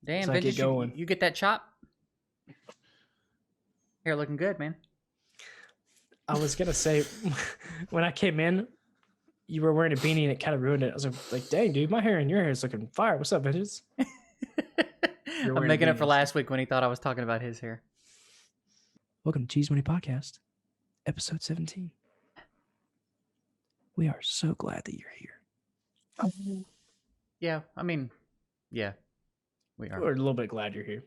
Damn, So I Vintage, get going. you get that chop? Hair looking good, man. I was gonna say, when I came in, you were wearing a beanie and it kind of ruined it. I was like, dang, dude, my hair and your hair is looking fire. What's up, Vintage? I'm wearing a making up beanie for and last week when he thought I was talking about his hair. Welcome to Cheese Money Podcast, episode 17. We are so glad that you're here. Yeah, I mean, yeah, we are. We're a little bit glad you're here.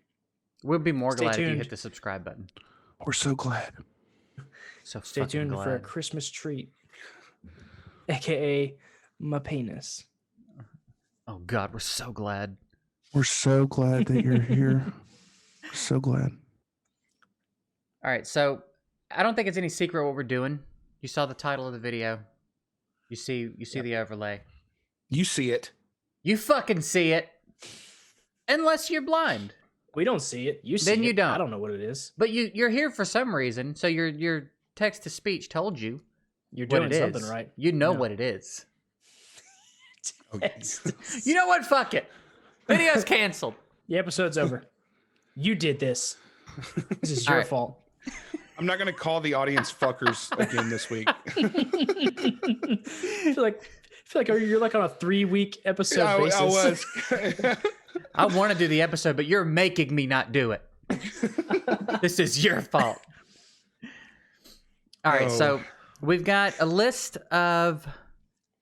We'll be more Stay glad if you tuned. hit the subscribe button. We're so glad. So Stay fucking tuned for a glad. Christmas treat, aka my penis. Oh God, we're so glad. We're so glad that you're here. We're so glad. All right, so I don't think it's any secret what we're doing. You saw the title of the video. You see the overlay. You see it. You fucking see it. Unless you're blind. We don't see it. You see it. Then you don't. I don't know what it is. But you're here for some reason, so your text to speech told you You're what doing it something is. right. You know Yeah. what it is. Okay. You know what? Fuck it. Video's canceled. The episode's over. You did this. This is All your right. fault. I'm not going to call the audience fuckers again this week. I feel like you're like on a 3-week episode basis. I was. I want to do the episode, but you're making me not do it. This is your fault. All right, so we've got a list of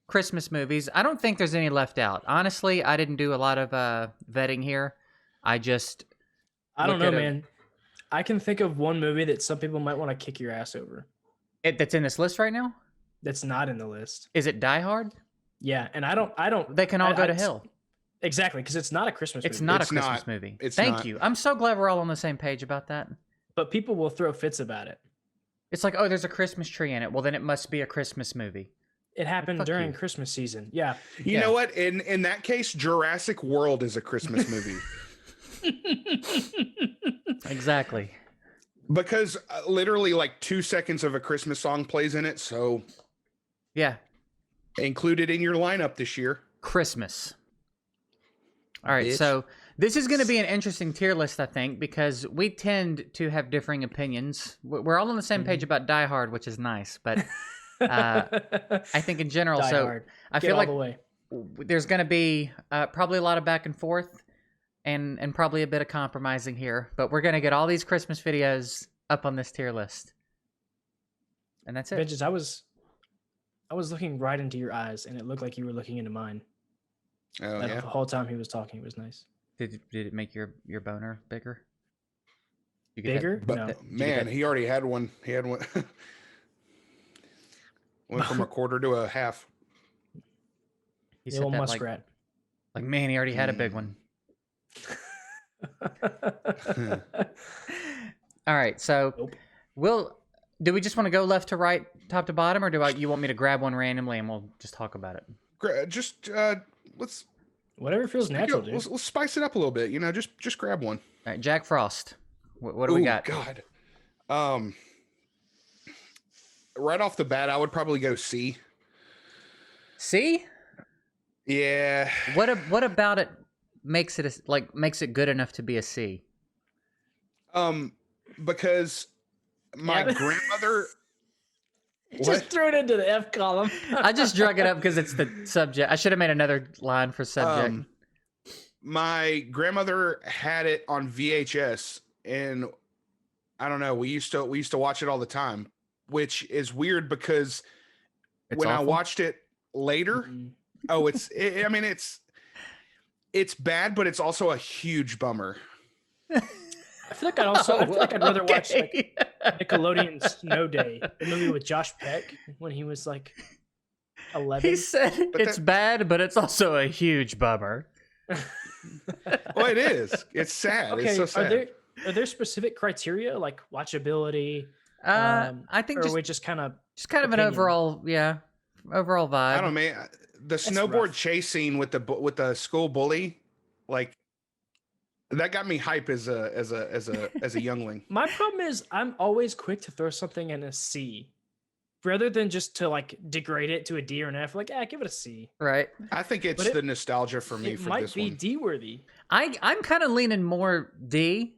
Christmas movies. I don't think there's any left out. Honestly, I didn't do a lot of vetting here. I don't know, man. I can think of one movie that some people might want to kick your ass over. That's in this list right now? That's not in the list. Is it Die Hard? Yeah, and I don't. They can all go to hell. Exactly, because it's not a Christmas movie. It's not a It's Christmas not. movie. It's Thank not. you. I'm so glad we're all on the same page about that. But people will throw fits about it. It's like, oh, there's a Christmas tree in it. Well, then it must be a Christmas movie. It happened fuck during you. Christmas season. Yeah. You Yeah. know what? In that case, Jurassic World is a Christmas movie. Exactly. Because literally like 2 seconds of a Christmas song plays in it. So Yeah. include it in your lineup this year. Christmas. All right, Bitch. so this is going to be an interesting tier list, I think, because we tend to have differing opinions. We're all on the same page about Die Hard, which is nice, but I think in general, Die so Hard. I Get feel all like the way. there's going to be probably a lot of back and forth and probably a bit of compromising here, but we're going to get all these Christmas videos up on this tier list. And that's it. Vengeance, I was looking right into your eyes, and it looked like you were looking into mine. Oh, Like, yeah. the whole time he was talking, it was nice. Did it make your boner bigger? You get that- Bigger? But No. man, he already had one. He had one. Went from a quarter to a half. He The said old that muskrat. like, man, he already had a big one. All right, so Nope. do we just want to go left to right, top to bottom, or you want me to grab one randomly and we'll just talk about it? Just let's Whatever feels natural, dude. let's spice it up a little bit. You know, just grab one. All right, Jack Frost. What do we Ooh, got? God. Right off the bat, I would probably go C. See, Yeah. what about it makes it good enough to be a C? Because my Yeah. grandmother. Just throw it into the F column. I just drug it up because it's the subject. I should have made another line for subject. My grandmother had it on VHS, and I don't know. We used to watch it all the time, which is weird because It's when I awful. watched it later, Mhm. I mean, it's bad, but it's also a huge bummer. I feel like I'd rather watch like Okay. Nickelodeon Snow Day, the movie with Josh Peck when he was like 11. He said But it's bad, but it's also a huge bummer. Well, it is. It's sad. Okay, It's so sad. are there specific criteria like watchability? I think Or are we just kind of just kind of an opinion? overall vibe. I don't know, man. The snowboard rough. chase scene with the school bully, like that got me hype as a youngling. My problem is I'm always quick to throw something in a C. rather than just to like degrade it to a D or an F, like give it a C. Right. I think it's But the nostalgia for me It for might this be one. D worthy. I'm kind of leaning more D.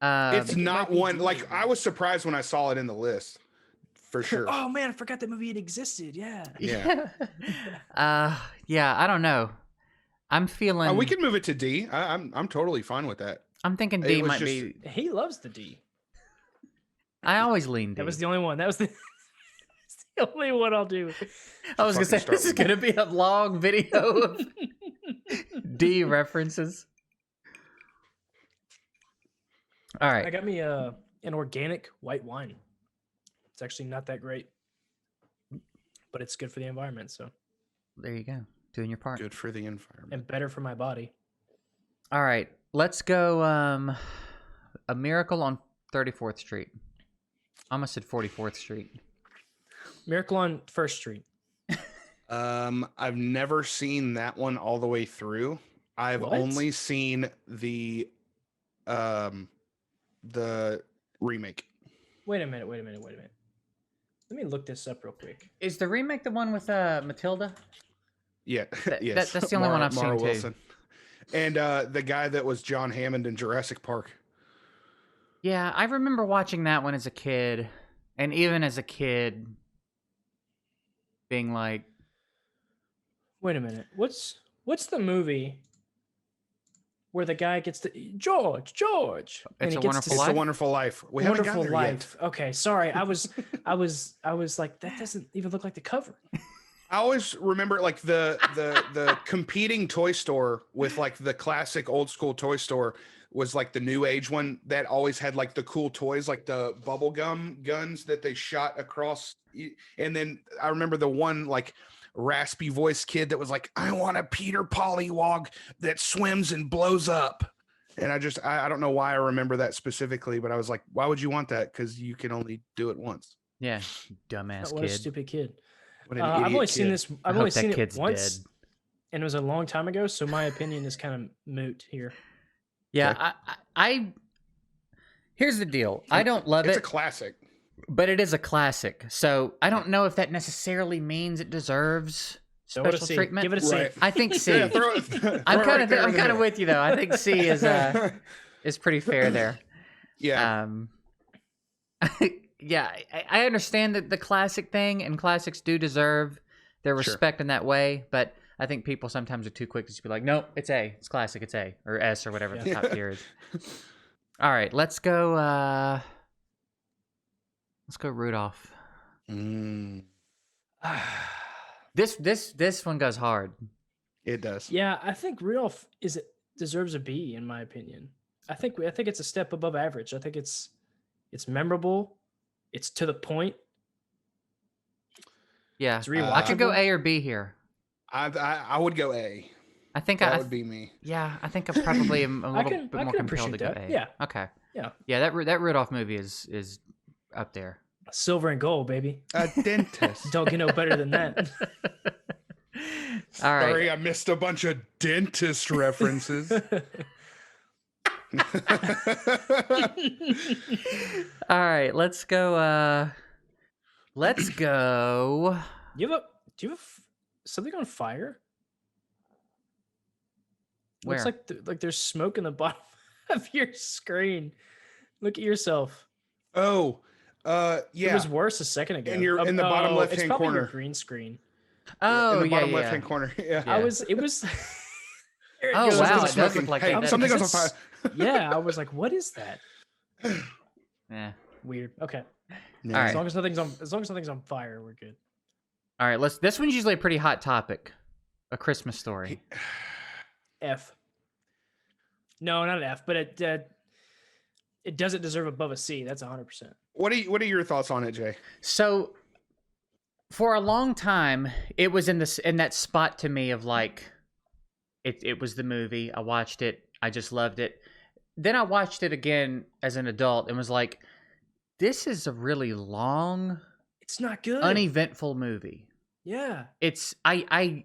It's it not might be one D like worthy. I was surprised when I saw it in the list. For sure. Oh man, I forgot that movie existed. Yeah. Yeah. Yeah, I don't know. I'm feeling. We can move it to D. I'm totally fine with that. I'm thinking It D was might just- be. He loves the D. I always lean D. That was the only one. That was the, it's the only one I'll do. I was gonna say fucking start this is with gonna be a long video of D references. All I right. got me an organic white wine. It's actually not that great, but it's good for the environment. So There you go. Doing your part. Good for the environment. and better for my body. All right. Let's go. A Miracle on 34th Street. I almost said 44th Street. Miracle on First Street. I've never seen that one all the way through. I've What? only seen the remake. Wait a minute. Let me look this up real quick. Is the remake the one with Matilda? Yeah, That- yes. that's the only one I've seen, too. And the guy that was John Hammond in Jurassic Park. Yeah, I remember watching that one as a kid, and even as a kid, being like, Wait a minute. What's the movie where the guy gets to George, and It's he a gets Wonderful to It's Life? a Wonderful Life. We haven't Wonderful gotten there yet. Life. Okay, sorry. I was like, that doesn't even look like the cover. I always remember like the competing toy store with like the classic old school toy store was like the new age one that always had like the cool toys, like the bubble gum guns that they shot across. And then I remember the one like raspy voice kid that was like, I want a Peter Pollywog that swims and blows up. And I don't know why I remember that specifically, but I was like, why would you want that? Because you can only do it once. yeah, you dumbass What a kid. stupid kid. What an I've idiot only seen kid. this. I I've hope only that seen it kid's once, dead. and it was a long time ago. So my opinion is kind of moot here. Yeah, I here's the deal. I don't love It's it, a classic. but it is a classic. So I don't know if that necessarily means it deserves So what a special C. treatment. Give it a C. Right. I think C. Yeah, throw it I'm right kind of there in I'm the kind of middle. with you though. I think C is pretty fair there. Yeah. Yeah, I understand that the classic thing and classics do deserve their Sure. respect in that way, but I think people sometimes are too quick to just be like, nope, it's A, it's classic, it's A, or S, or whatever the Yeah. top tier is. All right, let's go Rudolph. Mm, This one goes hard. it does. Yeah, I think Rudolph deserves a B in my opinion. I think it's a step above average. I think it's memorable. It's to the point. Yeah, It's I could go rewatchable. A or B here. I would go A. I think That I would be me. yeah, I think I probably am a little can- bit I more can compelled to go appreciate A. that. Yeah. Okay. Yeah. Yeah, that Rudolph movie is up there. Silver and gold, baby. A dentist. Don't get no better than that. All right. Sorry, I missed a bunch of dentist references. All right, let's go. Let's go. Do you have something on fire? Where? Looks like there's smoke in the bottom of your screen. Look at yourself. Oh, It yeah. was worse a second ago. In the bottom it's left-hand probably your corner. green screen. Oh, in the bottom yeah, left-hand corner. Yeah. Yeah. It was. Here it Oh, goes. wow, Something's it does smoking. look like hey, that. something goes on Because fire. Yeah, I was like, what is that? Yeah. Weird. Okay. All right. As long as nothing's on fire, we're good. All right. This one's usually a pretty hot topic. A Christmas Story. F. No, not an F, but it doesn't deserve above a C. That's 100%. What are your thoughts on it, Jay? So, for a long time, it was in that spot to me of like, it was the movie. I watched it. I just loved it. Then I watched it again as an adult and was like, this is a really long, It's not good. uneventful movie. Yeah. It's I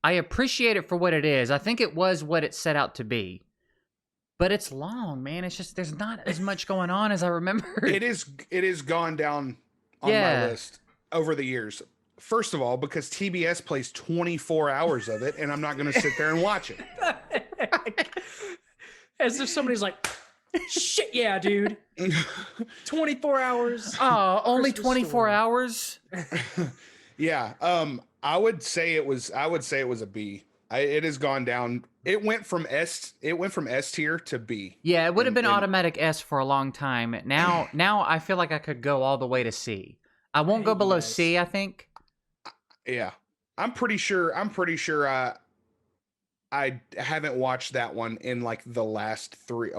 appreciate it for what it is. I think it was what it set out to be. But it's long, man. It's just there's not as much going on as I remember. It is gone down on my Yeah. list over the years. First of all, because TBS plays 24 hours of it, and I'm not going to sit there and watch it. As if somebody's like, shit, yeah, dude. 24 hours. Oh, only Christmas 24 Story. hours? Yeah. I would say it was a B. It has gone down. It went from S tier to B. Yeah, it would have been And- automatic S for a long time. Now I feel like I could go all the way to C. I won't go hate you below guys. C, I think. Yeah. I'm pretty sure I haven't watched that one in like the last three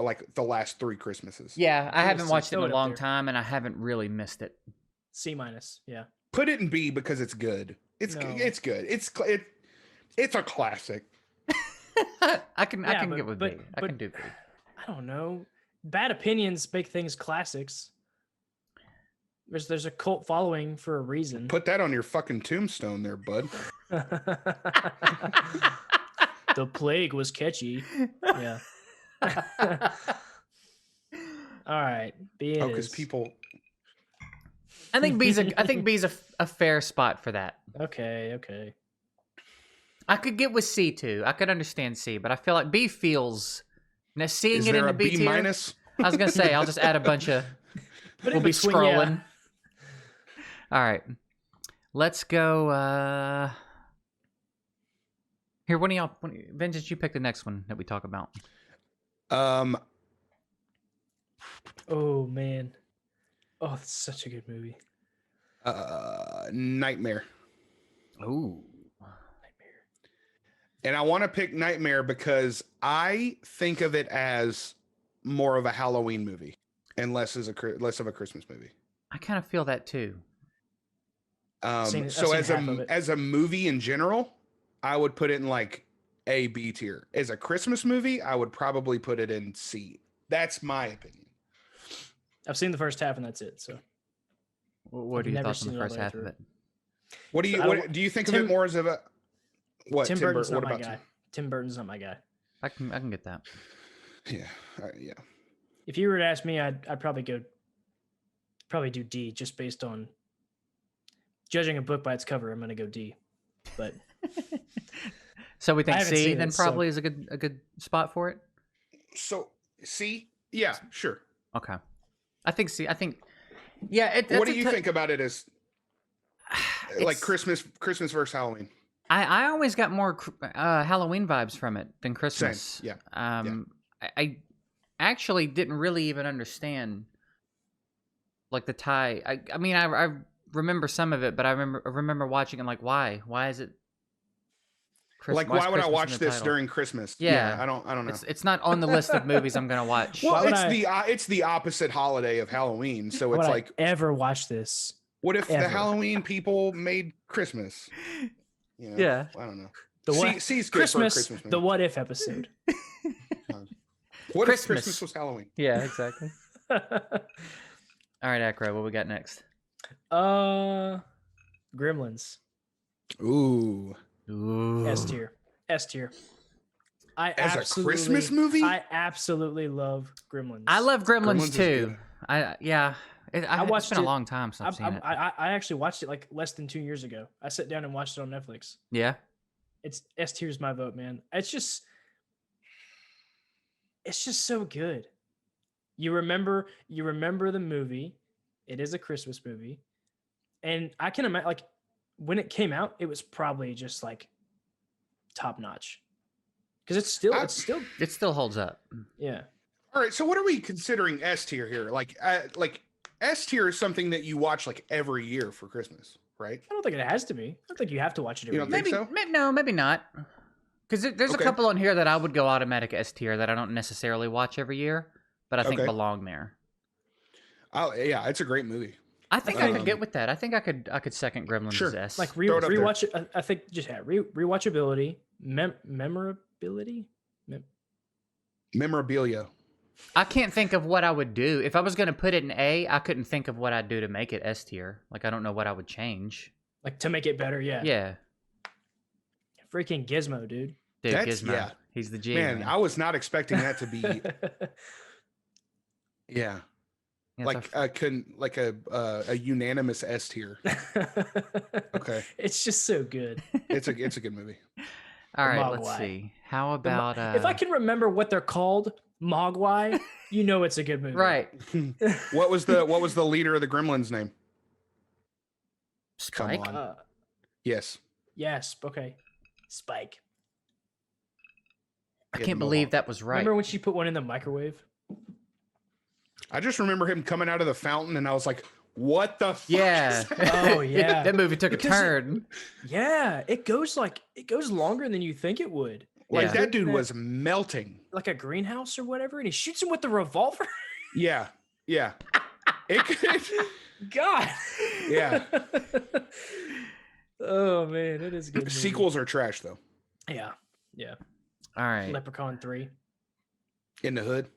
Christmases. Yeah, I Yeah, haven't C, watched it throw in it a up long there. time, and I haven't really missed it. C minus. Yeah. Put it in B because it's good. It's No. it's good. It's a classic. I can Yeah, get with but- B. I but- can do B. I don't know. Bad opinions make things classics. There's a cult following for a reason. Put that on your fucking tombstone there, bud. The plague was catchy. Yeah. All right. B it Oh, because is. people. I think B's a fair spot for that. Okay. I could get with C too. I could understand C, but I feel like B feels. Now seeing Is it in there the a B B tier. minus? I was gonna say I'll just add a bunch of. But We'll in be between, scrolling. yeah. All right, let's go. Here, one of y'all, Vengeance, you pick the next one that we talk about. Oh man. Oh, that's such a good movie. Nightmare. Ooh. And I want to pick Nightmare because I think of it as more of a Halloween movie and less of a Christmas movie. I kind of feel that too. I've So seen as half of it. a movie in general, I would put it in like A, B tier. As a Christmas movie, I would probably put it in C. That's my opinion. I've seen the first half and that's it. So What I've are your never thoughts on seen the it all first the way half of through. it? What do you I don't- what, do you think of Tim- it more as of a what? Tim Burton's What not my about guy. Tim Burton's not my guy. I can get that. Tim? Yeah. If you were to ask me, I'd probably do D just based on judging a book by its cover. I'm gonna go D, but So we think haven't C seen then it, so- probably is a good spot for it. So C, yeah, sure. Okay, I think C. I think yeah. What do you think about it as like It's- Christmas versus Halloween? I always got more Halloween vibes from it than Christmas. Yeah. I actually didn't really even understand like the tie. I mean I remember some of it, but I remember watching and like why is it? Like, why is why would I Christmas in watch the this title? during Christmas? Yeah. I don't know. It's not on the list of movies I'm gonna watch. Well, Why would it's the opposite holiday of Halloween, so would it's I like, ever watch this? what if the ever? Halloween people made Christmas? You know, Yeah. I don't know. The what? C's good for a Christmas. Christmas movie. The what if episode. What Christmas. if Christmas was Halloween? Yeah, exactly. All right, Achro, what we got next? Gremlins. Ooh, Ooh. S tier. S tier. as a Christmas movie? I absolutely love Gremlins. I love Gremlins, Gremlins is too. good. It's watched been a it- long time since I've seen it. I actually watched it like less than 2 years ago. I sat down and watched it on Netflix. Yeah. It's S tier's my vote, man. It's just so good. You remember the movie. It is a Christmas movie. And I can imagine like when it came out, it was probably just like top notch. Because it's still It still holds up. yeah. All right, so what are we considering S tier here? Like S tier is something that you watch like every year for Christmas, right? I don't think it has to be. I don't think you have to watch it every You don't year. think Maybe so? no, maybe not. Because there's a Okay. couple on here that I would go automatic S tier that I don't necessarily watch every year, but I think Okay. belong there. Oh yeah, it's a great movie. I think I could Um, get with that. I think I could second Gremlins Sure. as S. Like Throw it up there. rewatch it. I think just rewatchability, memorability. Memorabilia. I can't think of what I would do if I was gonna put it in A. I couldn't think of what I'd do to make it S tier. Like I don't know what I would change. Like to make it better, yeah. Yeah, Freaking Gizmo, dude. dude, That's- Gizmo. yeah. He's the G. Man, I was not expecting that to be. Yeah. Yeah, like a unanimous S tier. Okay. It's just so good. It's a good movie. All The right, let's Mogwai. see. How The Mo- about if I can remember what they're called, Mogwai, you know it's a good movie. right? What was the leader of the Gremlins name? Spike. Come on. Yes. Yes. Okay. Spike. I He had can't the believe mohawk. that was right. Remember when she put one in the microwave? I just remember him coming out of the fountain, and I was like, "What the fuck?" Yeah. Is that? Oh, yeah. that movie took Because a turn. Yeah, it goes longer than you think it would. Like Yeah. that dude was melting. Like a greenhouse or whatever, and he shoots him with the revolver. Yeah. Yeah. It could. God. Yeah. Oh man, it is a good. Movie. Sequels are trash though. Yeah. Yeah. All right. Leprechaun 3. In the hood.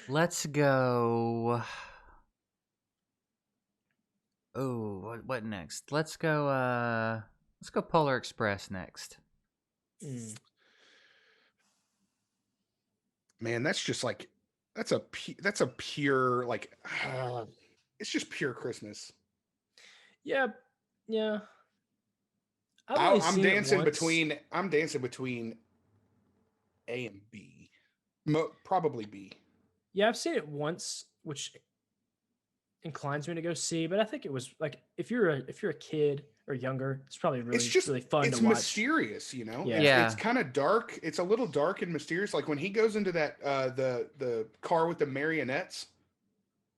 Let's go. Oh, what next? Let's go Polar Express next. Mm. Man, that's just like that's a pure like it's just pure Christmas. Yeah. Yeah. I've only I'm seen it dancing once. between A and B. Probably B. Yeah, I've seen it once, which inclines me to go see. But I think it was like if you're a kid or younger, it's probably really really fun it's to watch. mysterious, you know. Yeah. It's kind of dark. It's a little dark and mysterious. Like when he goes into that the car with the marionettes,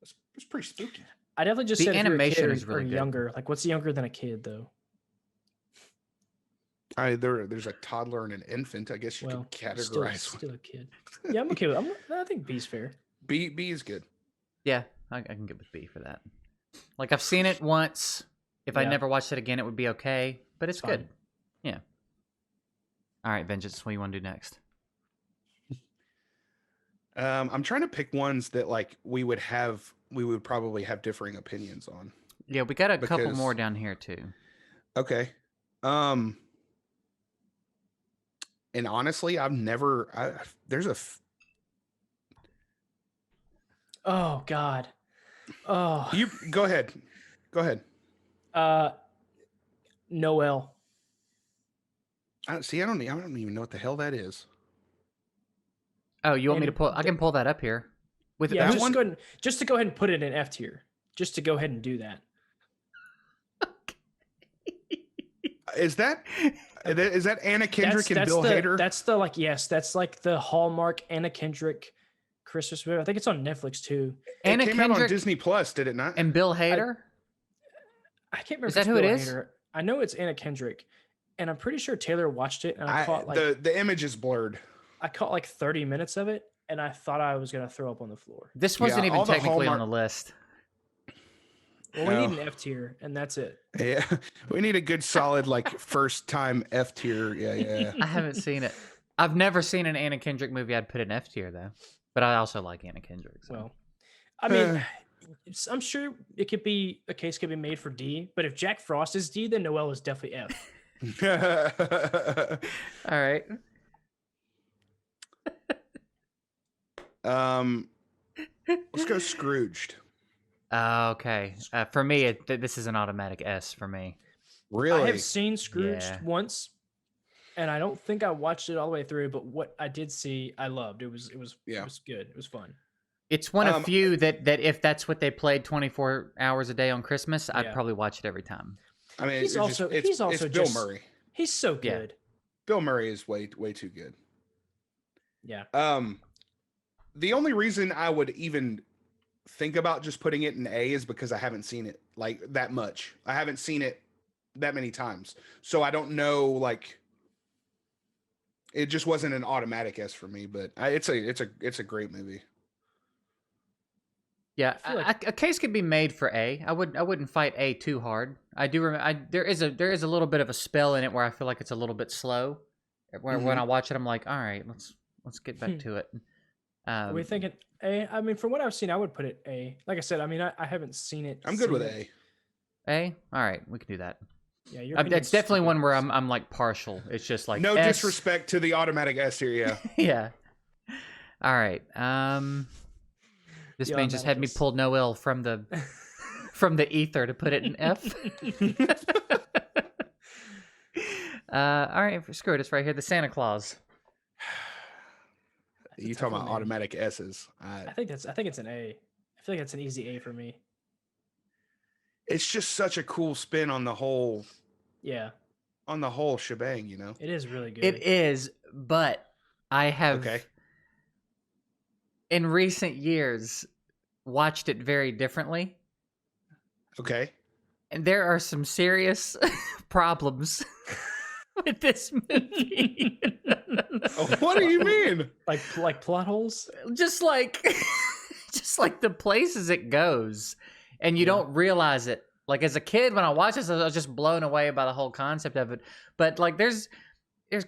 it's pretty spooky. I definitely just The said animation if you're a is kid really or good. younger. Like, what's younger than a kid though? There's a toddler and an infant. I guess you Well, could categorize. still a kid. Yeah, I'm okay with. I think B's fair. B is good. Yeah, I can get with B for that. Like I've seen it once. If I Yeah. never watched it again, it would be okay. But it's Fine. good. Yeah. All right, Vengeance. What do you want to do next? I'm trying to pick ones that like we would probably have differing opinions on. Yeah, we got a couple Because- more down here too. Okay. And honestly, there's a Oh God. Oh. you go ahead. Go ahead. Noel. I don't even know what the hell that is. Oh, you want me to And pull? I can pull that up here. With Yeah, that just one? go ahead just to go ahead and put it in F tier. Just to go ahead and do that. Is that Anna Kendrick and Bill Hader? That's that's like the Hallmark Anna Kendrick Christmas movie. I think it's on Netflix too. Anna it came out on Kendrick Disney Plus, did it not? and Bill Hader. I can't remember. Is if that it's who it Bill is? Hader. I know it's Anna Kendrick, and I'm pretty sure Taylor watched it, and I caught like the image is blurred. I caught like 30 minutes of it, and I thought I was gonna throw up on the floor. This wasn't Yeah, even all the technically on Hallmark- the list. Well, we No. need an F tier, and that's it. Yeah, we need a good solid like first time F tier. Yeah. I haven't seen it. I've never seen an Anna Kendrick movie I'd put an F tier though. But I also like Anna Kendrick. So. Well, I mean, I'm sure a case could be made for D, but if Jack Frost is D, then Noel is definitely F. All right. Let's go Scrooged. Okay. For me, this is an automatic S for me. Really? I have seen Scrooge Yeah. once, and I don't think I watched it all the way through. But what I did see, I loved. It was Yeah. it was good. It was fun. It's one of few that if that's what they played 24 hours a day on Christmas, I'd Yeah. probably watch it every time. I mean, He's also it's Bill just- Murray. He's so Yeah. good. Bill Murray is way too good. Yeah. The only reason I would even think about just putting it in A is because I haven't seen it like that much. I haven't seen it that many times, so I don't know. Like, it just wasn't an automatic S for me. But it's a great movie. Yeah, I feel like- a case could be made for A. I wouldn't fight A too hard. I do remember there is a little bit of a spell in it where I feel like it's a little bit slow. When I watch it, I'm like, all right, let's get back to it. Are we thinking A? I mean, from what I've seen, I would put it A. Like I said, I mean, I haven't seen it. I'm good with seen it. A. A? All right, we can do that. Yeah, your That's opinion's definitely super one where awesome. I'm like partial. It's just like No S. disrespect to the automatic S here. Yeah. Yeah. All right. This The man just had me automaticus. pull Noel from the from the ether to put it in F. All right, screw it. It's right here. The Santa Claus. That's a You tough talking one, about man. automatic S's? I think it's an A. I feel like it's an easy A for me. It's just such a cool spin on the whole Yeah, shebang, you know. it is really good. It is, but I have Okay. in recent years watched it very differently, Okay. and there are some serious problems with this movie. What do you mean? like plot holes? just like just like the places it goes, and you Yeah. don't realize it. Like as a kid, when I watched this, I was just blown away by the whole concept of it. But like, there's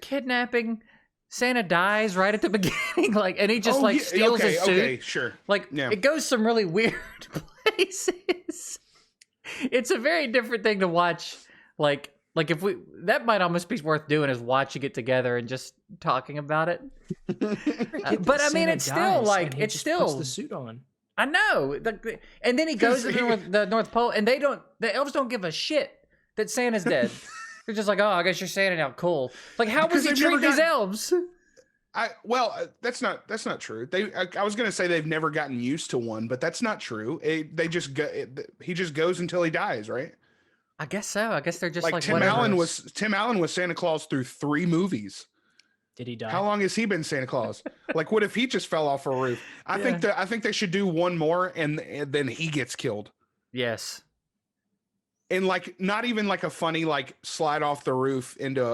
kidnapping. Santa dies right at the beginning, like, and he just Oh, like yeah, steals okay, his suit. okay, sure. Like, Yeah. it goes some really weird places. It's a very different thing to watch. Like if we, that might almost be worth doing, is watching it together and just talking about it. But I mean, it's still like, it's still puts the suit on. I know. And then he goes to the North Pole, and the elves don't give a shit that Santa's dead. They're just like, oh, I guess you're Santa now. Cool. Like, how was Because he they've never treating these gotten- elves? That's not true. I was gonna say they've never gotten used to one, but that's not true. They just go. He just goes until he dies, right? I guess so. I guess they're just like Tim whatever. Allen was Santa Claus through 3 movies. Did he die? How long has he been Santa Claus? Like, what if he just fell off a roof? I think they should do one more, and then he gets killed. Yes. And like, not even like a funny like slide off the roof into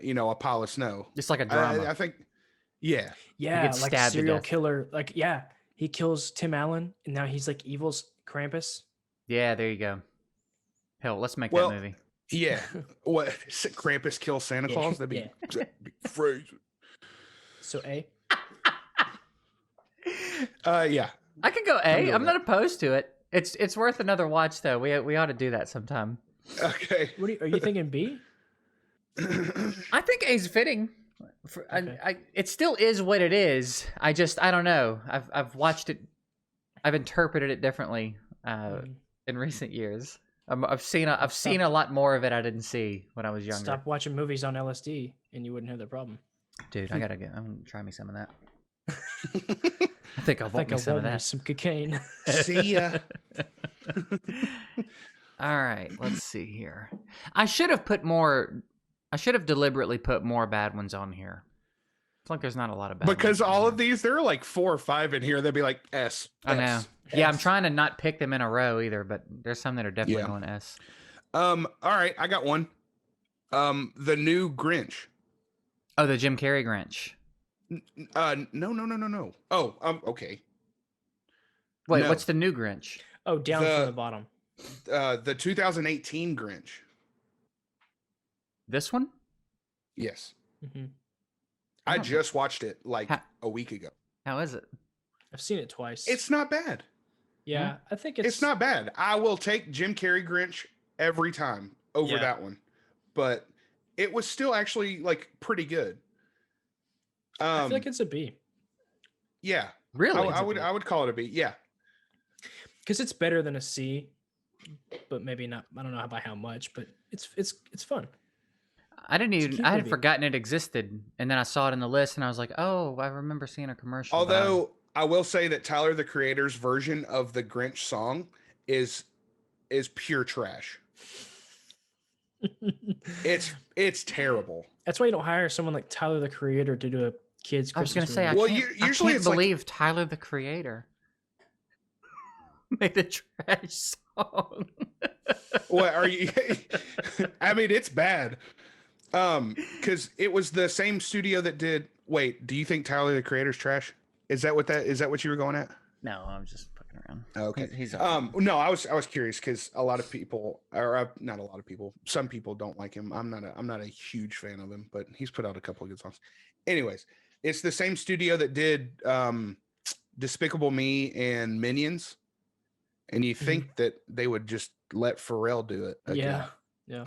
a pile of snow. Just like a drama. I think, yeah. Yeah, gets like stabbed to serial death. killer. Like, yeah, he kills Tim Allen, and now he's like evil's Krampus. Yeah, there you go. Hell, let's make Well, that movie. Yeah. What? Krampus kills Santa Yeah, Claus? That'd be phrase. So A. Yeah. I could go I'm A. good I'm with not opposed to it. It's worth another watch though. We ought to do that sometime. Okay. What are you thinking? B? I think A's fitting. Okay. It still is what it is. I don't know. I've watched it. I've interpreted it differently in recent years. I've seen a lot more of it I didn't see when I was younger. Stop watching movies on LSD, and you wouldn't have that problem. Dude, I'm gonna try me some of that. I think I'll I want think me I some of want me that. some cocaine. See ya. All right, let's see here. I should have deliberately put more bad ones on here. It's like there's not a lot of bad Because ones on all here. of these, there are like 4 or 5 in here. They'd be like S. I know. S, Yeah, I'm S. trying to not pick them in a row either, but there's some that are definitely Yeah. going S. All right, I got one. The new Grinch. Oh, the Jim Carrey Grinch. No. Oh, okay. Wait, No. what's the new Grinch? Oh, down The- from the bottom. The 2018 Grinch. This one? Yes. Hmm. I I don't know. just watched it like Ha- a week ago. How is it? I've seen it twice. It's not bad. yeah, I think It's not bad. I will take Jim Carrey Grinch every time over Yeah. that one. But it was still actually like pretty good. I feel like it's a B Yeah. Really? I would call it a B. Yeah. because it's better than a C, but maybe not. I don't know by how much, but it's fun. I didn't a even. cute I had movie. forgotten it existed, and then I saw it in the list, and I was like, "Oh, I remember seeing a commercial." but I- Although I will say that Tyler the Creator's version of the Grinch song is pure trash. It's terrible. That's why you don't hire someone like Tyler the Creator to do a kids. I was gonna Christmas say, movie. Well, I usually can't it's like- believe Tyler the Creator made a trash song. What are you? I mean, it's bad. Because it was the same studio that did. Wait, do you think Tyler the Creator's trash? Is that what you were going at? No, I'm just fucking around. Okay. He's No, I was curious because a lot of people, or not a lot of people, some people don't like him. I'm not a huge fan of him, but he's put out a couple of good songs. Anyways, it's the same studio that did Despicable Me and Minions, and you think that they would just let Pharrell do it again. yeah,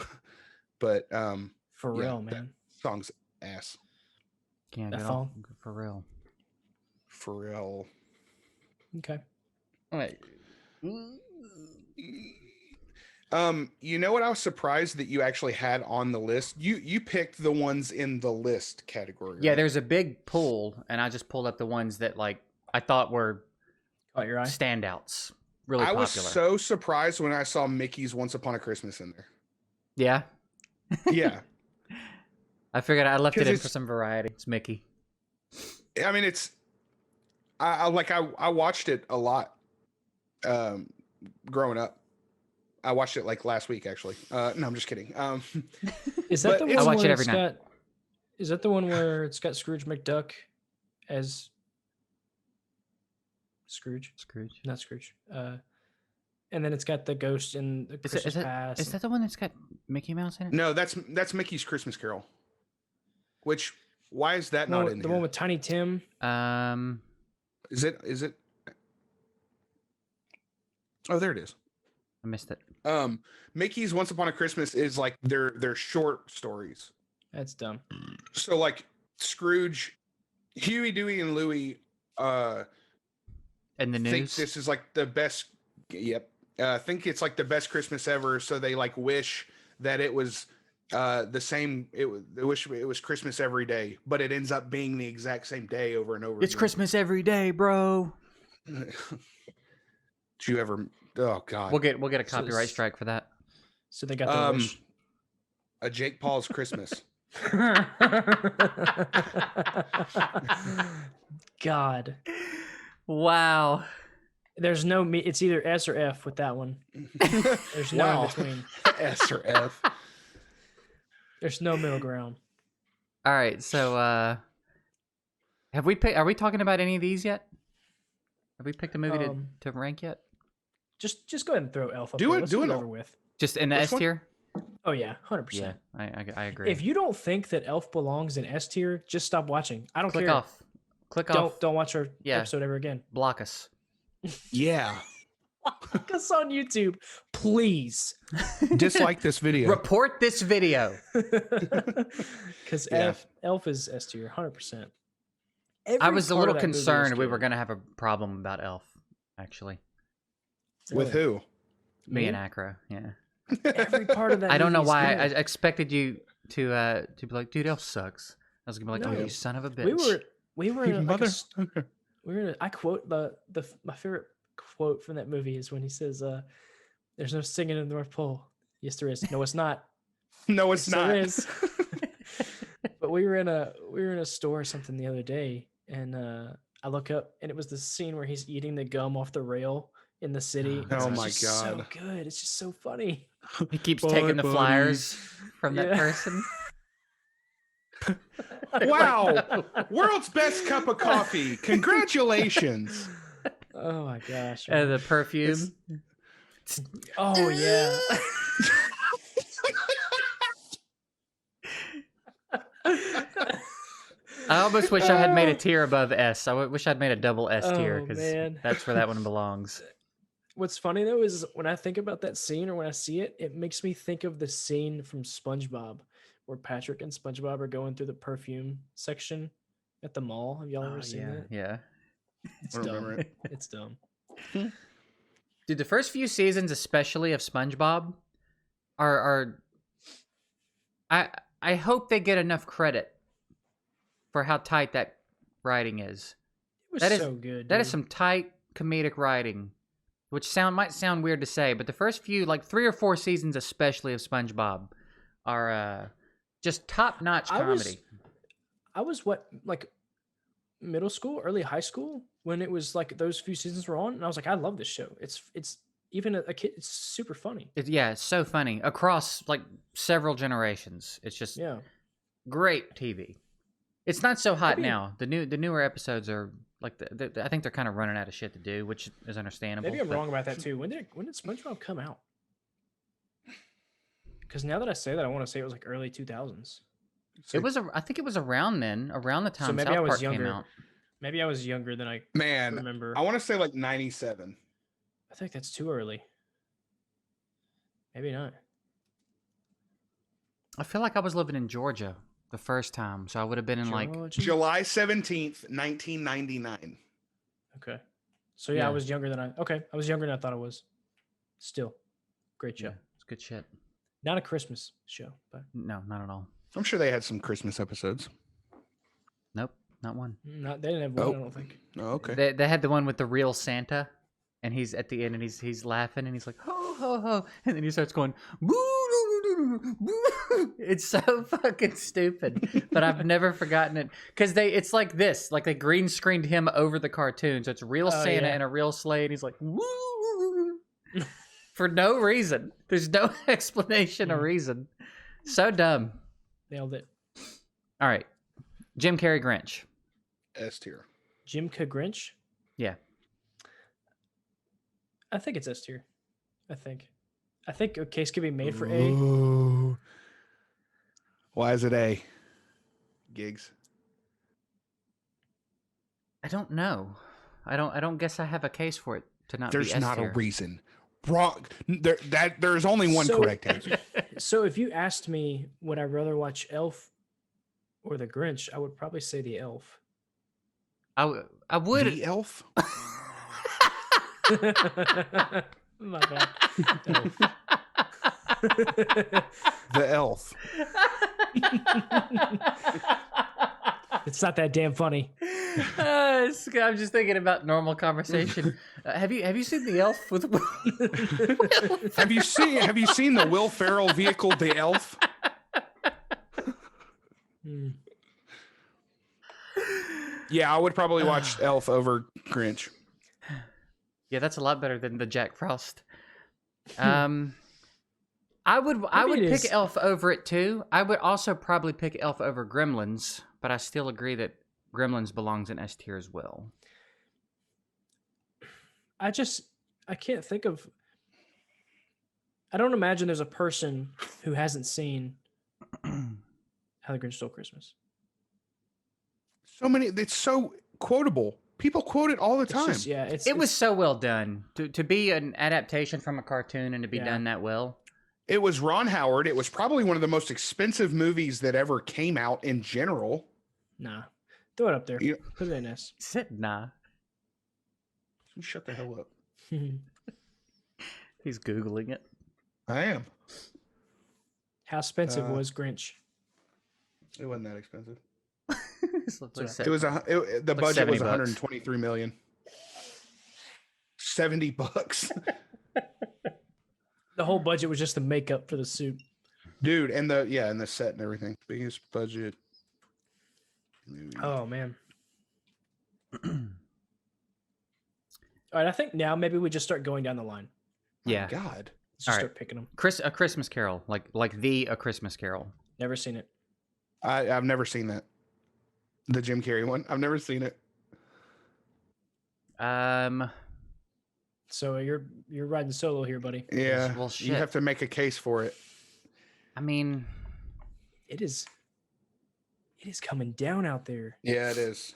But for Yeah, real, that- man. song's ass. Can't that get phone? off for real. Pharrell. Okay. Wait. You know what? I was surprised that you actually had on the list. You picked the ones in the list category. Yeah, right? there's a big pool, and I just pulled up the ones that like I thought were Caught your eye. standouts, really I popular. was so surprised when I saw Mickey's Once Upon a Christmas in there. Yeah, Yeah, I figured I left it 'Cause in it's- for some variety. It's Mickey. I mean it's. I watched it a lot, growing up. I watched it like last week actually. No, I'm just kidding. Is that but the it's- one I watch where it every it's night. got? Is that the one where it's got Scrooge McDuck as Scrooge? Scrooge. Not Scrooge. And then it's got the ghost in the Christmas past. Is that the one that's got Mickey Mouse in it? No, that's Mickey's Christmas Carol. Which why is that not in the here? one with Tiny Tim? Is it? Oh, there it is. I missed it. Mickey's Once Upon a Christmas is like their short stories. That's dumb. So like Scrooge, Huey, Dewey, and Louie And the think news. this is like the best. Yep. Think it's like the best Christmas ever. So they like wish that it was the same. They wish it was Christmas every day, but it ends up being the exact same day over and over. It's again. Christmas every day, bro. Did you ever? Oh God. We'll get a So copyright it's- strike for that. So they got the wish. A Jake Paul's Christmas. God. Wow. There's no me. It's either S or F with that one. There's no Wow. in between. S or F. There's no middle ground. All right, so have we picked? Are we talking about any of these yet? Have we picked a movie to rank yet? Just go ahead and throw Elf up Do there. it- Let's do get it it all. over with. Just in the Which S one? tier? Oh yeah, 100%. Yeah, I agree. If you don't think that Elf belongs in S tier, just stop watching. I don't click care. off, click off. Don't watch our Yeah. episode ever again. Block us. Yeah. Like us on YouTube, please. Dislike this video. Report this video. Because Yeah. Elf is S tier, 100%. I was a little concerned we were gonna have a problem about Elf. Actually, With who? me and Achro. Yeah. Every part of that. I don't know movie's why. I good. expected you to be like, dude, Elf sucks. I was gonna be like, oh, No. you son of a bitch. we were in a, like a, Mother. s- we were in a, I quote my favorite quote from that movie is when he says, "There's no singing in the North Pole." Yes, there is. No, it's not. No, it's Yes, not. there is. But we were in a store or something the other day, and I look up, and it was the scene where he's eating the gum off the rail in the city. Oh It's my just so God. good. It's just so funny. He keeps Bye, taking the buddy. flyers from that Yeah. person. Wow. World's best cup of coffee. Congratulations. Oh my gosh. And man. the perfume. Oh yeah. I almost wish I had made a tier above S. I wish I'd made a double S tier Oh, because man. that's where that one belongs. What's funny though is when I think about that scene or when I see it, it makes me think of the scene from SpongeBob where Patrick and SpongeBob are going through the perfume section at the mall. Have y'all ever seen that? Yeah. It's I remember dumb. it. It's dumb. Dude, the first few seasons, especially of SpongeBob, are I hope they get enough credit for how tight that writing is. It was That is- so good. That is dude. some tight comedic writing, which might sound weird to say, but the first few, like 3 or 4 seasons, especially of SpongeBob, are just top-notch comedy. I was what, like middle school, early high school when it was like those few seasons were on, and I was like, I love this show. It's even a kid. It's super funny. It's so funny across like several generations. It's just Yeah. great TV. It's not so hot Maybe- now. The newer episodes are like I think they're kind of running out of shit to do, which is understandable. Maybe I'm but- wrong about that too. When did SpongeBob come out? Because now that I say that, I want to say it was like early 2000s. It was I think it was around then, around the time maybe South I was Park came younger. out. Maybe I was younger than I Man, remember. I want to say like 97. I think that's too early. Maybe not. I feel like I was living in Georgia the first time, so I would have been in like Georgia? July 17th, 1999. Okay. So yeah, I Yeah. was younger than I was younger than I thought I was. Still, great show. Yeah, it's good shit. Not a Christmas show, but No, not at all. I'm sure they had some Christmas episodes. Nope, not one. not they didn't have one. Oh. I don't think. Oh, okay. They had the one with the real Santa, and he's at the end and he's laughing and he's like ho ho ho, and then he starts going boo. It's so fucking stupid, but I've never forgotten it because it's like this, like they green screened him over the cartoon, so it's real Santa yeah. and a real sleigh, and he's like woo for no reason. There's no explanation or reason. So dumb. Nailed it. All right, Jim Carrey Grinch. S tier. Jim Grinch. Yeah. I think it's S tier. I think a case could be made for A. Ooh. Why is it A? Gigs. I don't know. I don't guess I have a case for it to not There's be S not a tier. reason. Wrong. There's only one So- correct answer. So if you asked me, would I rather watch Elf or The Grinch, I would probably say The Elf. I would. The elf. My bad. Elf. The elf. It's not that damn funny. I'm just thinking about normal conversation. Have you seen the elf with? Have you seen the Will Ferrell vehicle, The Elf? Hmm. Yeah, I would probably watch Elf over Grinch. Yeah, that's a lot better than the Jack Frost. I would Maybe it pick is. Elf over it too. I would also probably pick Elf over Gremlins, but I still agree that Gremlins belongs in S tier as well. I can't think of. I don't imagine there's a person who hasn't seen How the Grinch Stole Christmas. So many. It's so quotable. People quote it all the It's time. just, yeah, It was so well done to be an adaptation from a cartoon and to be Yeah. done that well. It was Ron Howard. It was probably one of the most expensive movies that ever came out in general. Nah. Throw it up there. You- Put it in S. Said nah. Shut the hell up. He's googling it. I am. How expensive Uh, was Grinch? It wasn't that expensive. It's like right. seven- It was the Like budget 70 was bucks. 123 million. $70, The whole budget was just the makeup for the suit. dude, and the set and everything. Biggest budget movie. Oh man. All right, I think now maybe we just start going down the line. yeah. God. Let's just All right. start picking them. A Christmas Carol, like A Christmas Carol. Never seen it. I've never seen that. The Jim Carrey one. I've never seen it. So you're riding solo here, buddy. Yeah. Well, You shit. have to make a case for it. I mean, It is coming down out there. Yeah, it is.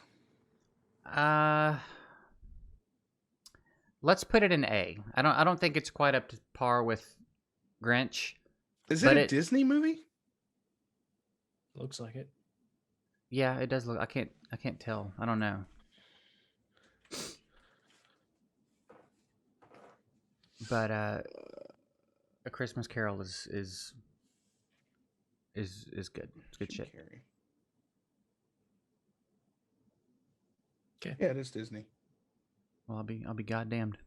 let's put it in A. I don't think it's quite up to par with Grinch. Is But it a it- Disney movie? Looks like it. Yeah, it does look. I can't tell. I don't know. But A Christmas Carol is good. It's good Jim shit. Carrey. Okay. Yeah, it is Disney. Well, I'll be goddamned.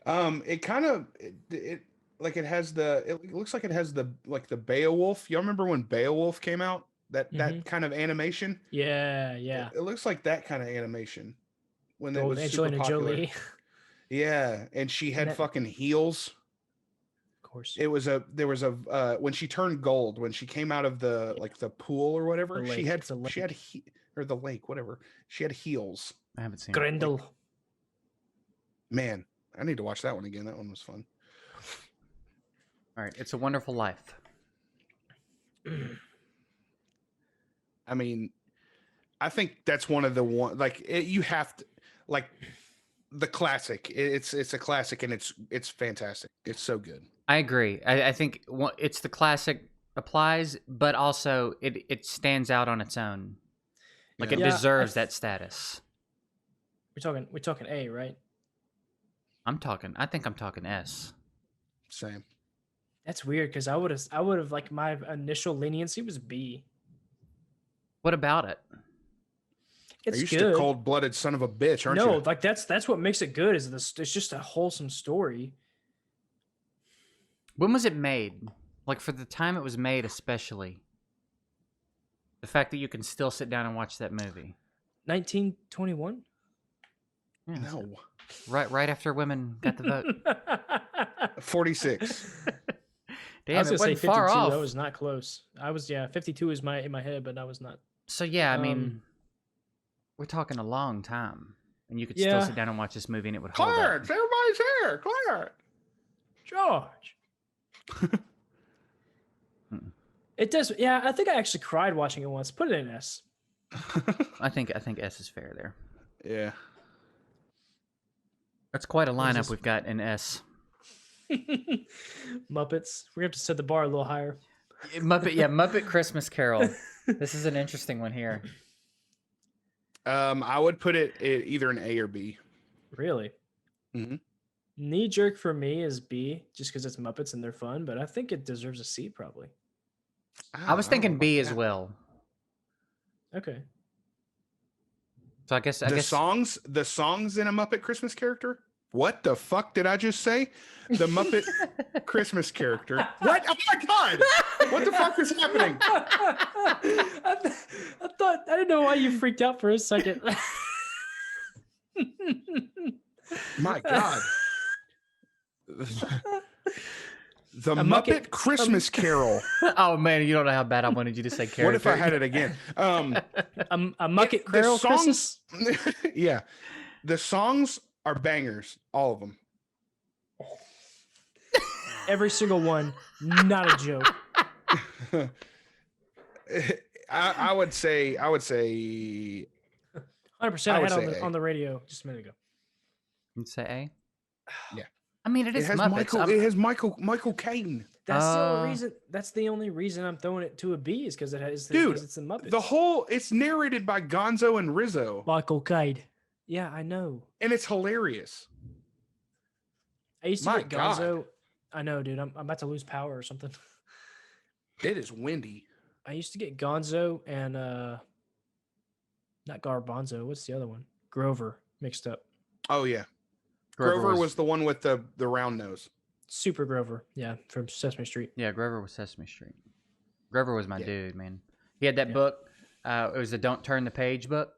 It kind of it like it has it looks like it has the Beowulf. Y'all remember when Beowulf came out? That kind of animation. Yeah, yeah. It looks like that kind of animation when it Old was super Angelina popular. Jolie. Yeah, and she had that- fucking heels. Of course. There was a when she turned gold, when she came out of the pool or whatever, The she lake. had It's a or the lake, whatever. She had heels. I haven't seen it. Grendel. Man, I need to watch that one again. That one was fun. All right, It's a Wonderful Life. I mean, I think that's one of the you have to the classic. It's a classic and it's fantastic. It's so good. I agree. I think it's the classic applies, but also it stands out on its own. Like it Yeah. deserves that status. We're talking A, right? I think I'm talking S. Same. That's weird because I would have like my initial leniency was B. What about it? It's You're just good. a cold-blooded son of a bitch, aren't No, you? like that's what makes it good. Is this? It's just a wholesome story. When was it made? Like for the time it was made, especially. The fact that you can still sit down and watch that movie. 1921. Yeah, No. right after women got the vote. 46. Damn, I was it gonna say wasn't far 52. off. That was not close. 52 is in my head, but I was not. So yeah, I mean, we're talking a long time, and you could still Yeah. sit down and watch this movie, and it would hold up. Clarence, everybody's here. Clarence. George. It does. Yeah, I think I actually cried watching it once. Put it in S. I think S is fair there. Yeah. That's quite a What is lineup this? we've got in S. Muppets. We're gonna have to set the bar a little higher. Muppet Christmas Carol. This is an interesting one here. I would put it either an A or B. Really? Mhm. Knee jerk for me is B, just because it's Muppets and they're fun. But I think it deserves a C probably. I was don't thinking know B about as that. well. Okay. So I guess The songs in a Muppet Christmas character? What the fuck did I just say? The Muppet Christmas character. What? Oh my god! What the fuck is happening? I thought I didn't know why you freaked out for a second. My god. The A Muppet Christmas Carol. Oh man, you don't know how bad I wanted you to say character. What if I had it again? A Muppet the Carol songs- Christmas? Yeah. The songs are bangers, all of them. Every single one, not a joke. I would say 100%. I would had it say A. on the radio just a minute ago. You'd say A? Yeah. I mean, it it is has Muppets. it has Michael Caine. That's the only reason. That's the only reason I'm throwing it to a B is because it has. Dude, because it's the Muppets. It's narrated by Gonzo and Rizzo, Michael Caine. Yeah, I know. and it's hilarious. I used to My get Gonzo. I know, dude. I'm about to lose power or something. It is windy. I used to get Gonzo and not Garbanzo. What's the other one? Grover mixed up. Oh yeah, Grover was the one with the round nose. Super Grover. Yeah, from Sesame Street. Yeah, Grover was Sesame Street. Grover was my Yeah. dude, man. He had that Yeah. book. It was the Don't Turn the Page book.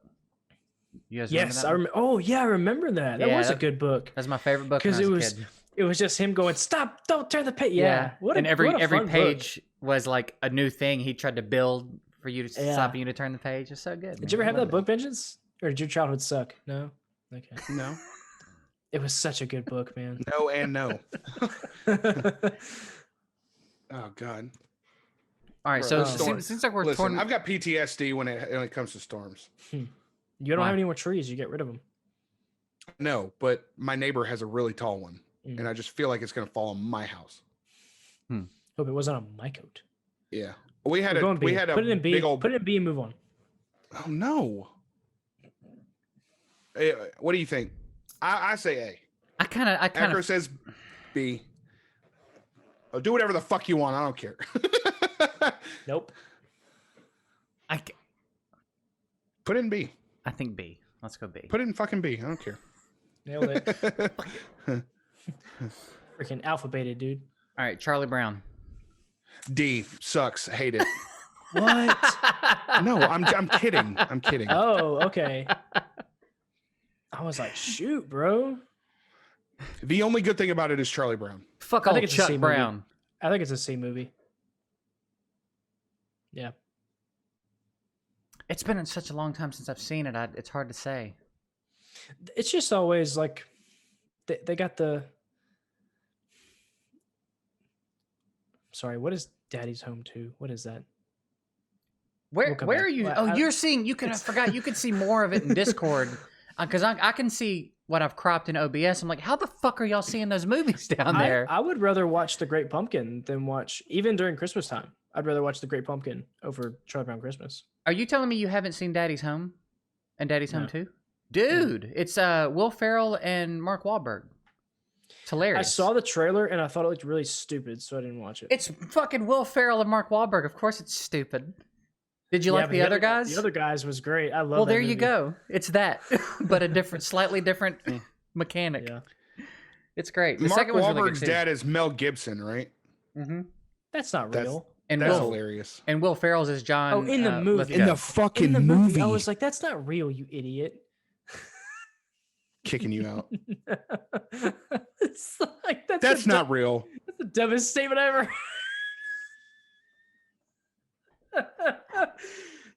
You guys remember Yes, that I one? remember. Oh yeah, I remember that. That Yeah, was a that- good book. That's my favorite book when I 'Cause was it a was- kid. It was just him going, "Stop! Don't turn the page." Yeah. What a, and every what a fun book. page was like a new thing he tried to build for you to Yeah. stop you to turn the page. It's so good. Did you ever man. I have that loved book, Vengeance? Or did your childhood suck? No. Okay. No, It was such a good book, man. no, and no. Oh god. it. All right, Bro, so storm. since like we're Listen, torn, I've got PTSD when it comes to storms. You don't Why? have any more trees. You get rid of them. No, but my neighbor has a really tall one, Mm. and I just feel like it's gonna fall on my house. Hope it wasn't on my coat. Yeah, we had We're going B. we had a Put it in B. big old. Put it in B and move on. Oh no. What do you think? I say A. I kind Achro of says B. Oh, do whatever the fuck you want. I don't care. Nope. Put it in B. I think B. Let's go B. Put it in fucking B. I don't care. Nailed it. Freaking alphabeted, dude. All right, Charlie Brown. D sucks. Hate it. What? No, I'm kidding. I'm kidding. Oh, okay. I was like, shoot, bro. The only good thing about it is Charlie Brown. Fuck I all think it's a Chuck C movie. Brown. I think it's a C movie. Yeah. It's been such a long time since I've seen it. It's hard to say. It's just always like they got the. Sorry, what is Daddy's Home 2? What is that? Where We'll come where back. are you? Well, Oh, I- you're seeing. You can. I forgot. You can see more of it in Discord because I can see what I've cropped in OBS. I'm like, how the fuck are y'all seeing those movies down there? I would rather watch The Great Pumpkin than watch, even during Christmas time. I'd rather watch The Great Pumpkin over Charlie Brown Christmas. Are you telling me you haven't seen Daddy's Home and Daddy's Home No. 2? Dude, it's Will Ferrell and Mark Wahlberg. It's hilarious. I saw the trailer and I thought it looked really stupid, so I didn't watch it. It's fucking Will Ferrell and Mark Wahlberg. Of course, it's stupid. Did you Yeah, like but the other guys? The other guys was great. I love. Well, that there you movie. go. It's that, but a different, slightly different mechanic. Yeah, It's great. The Mark second one's really Wahlberg's good too. dad is Mel Gibson, right? Mm-hmm. that's not real. And That's Will hilarious. and Will Ferrell's is John. Oh, in the movie. Lithgow. In the fucking In the movie, I was like, that's not real, you idiot. kicking you out. It's like That's not real. That's the dumbest statement ever.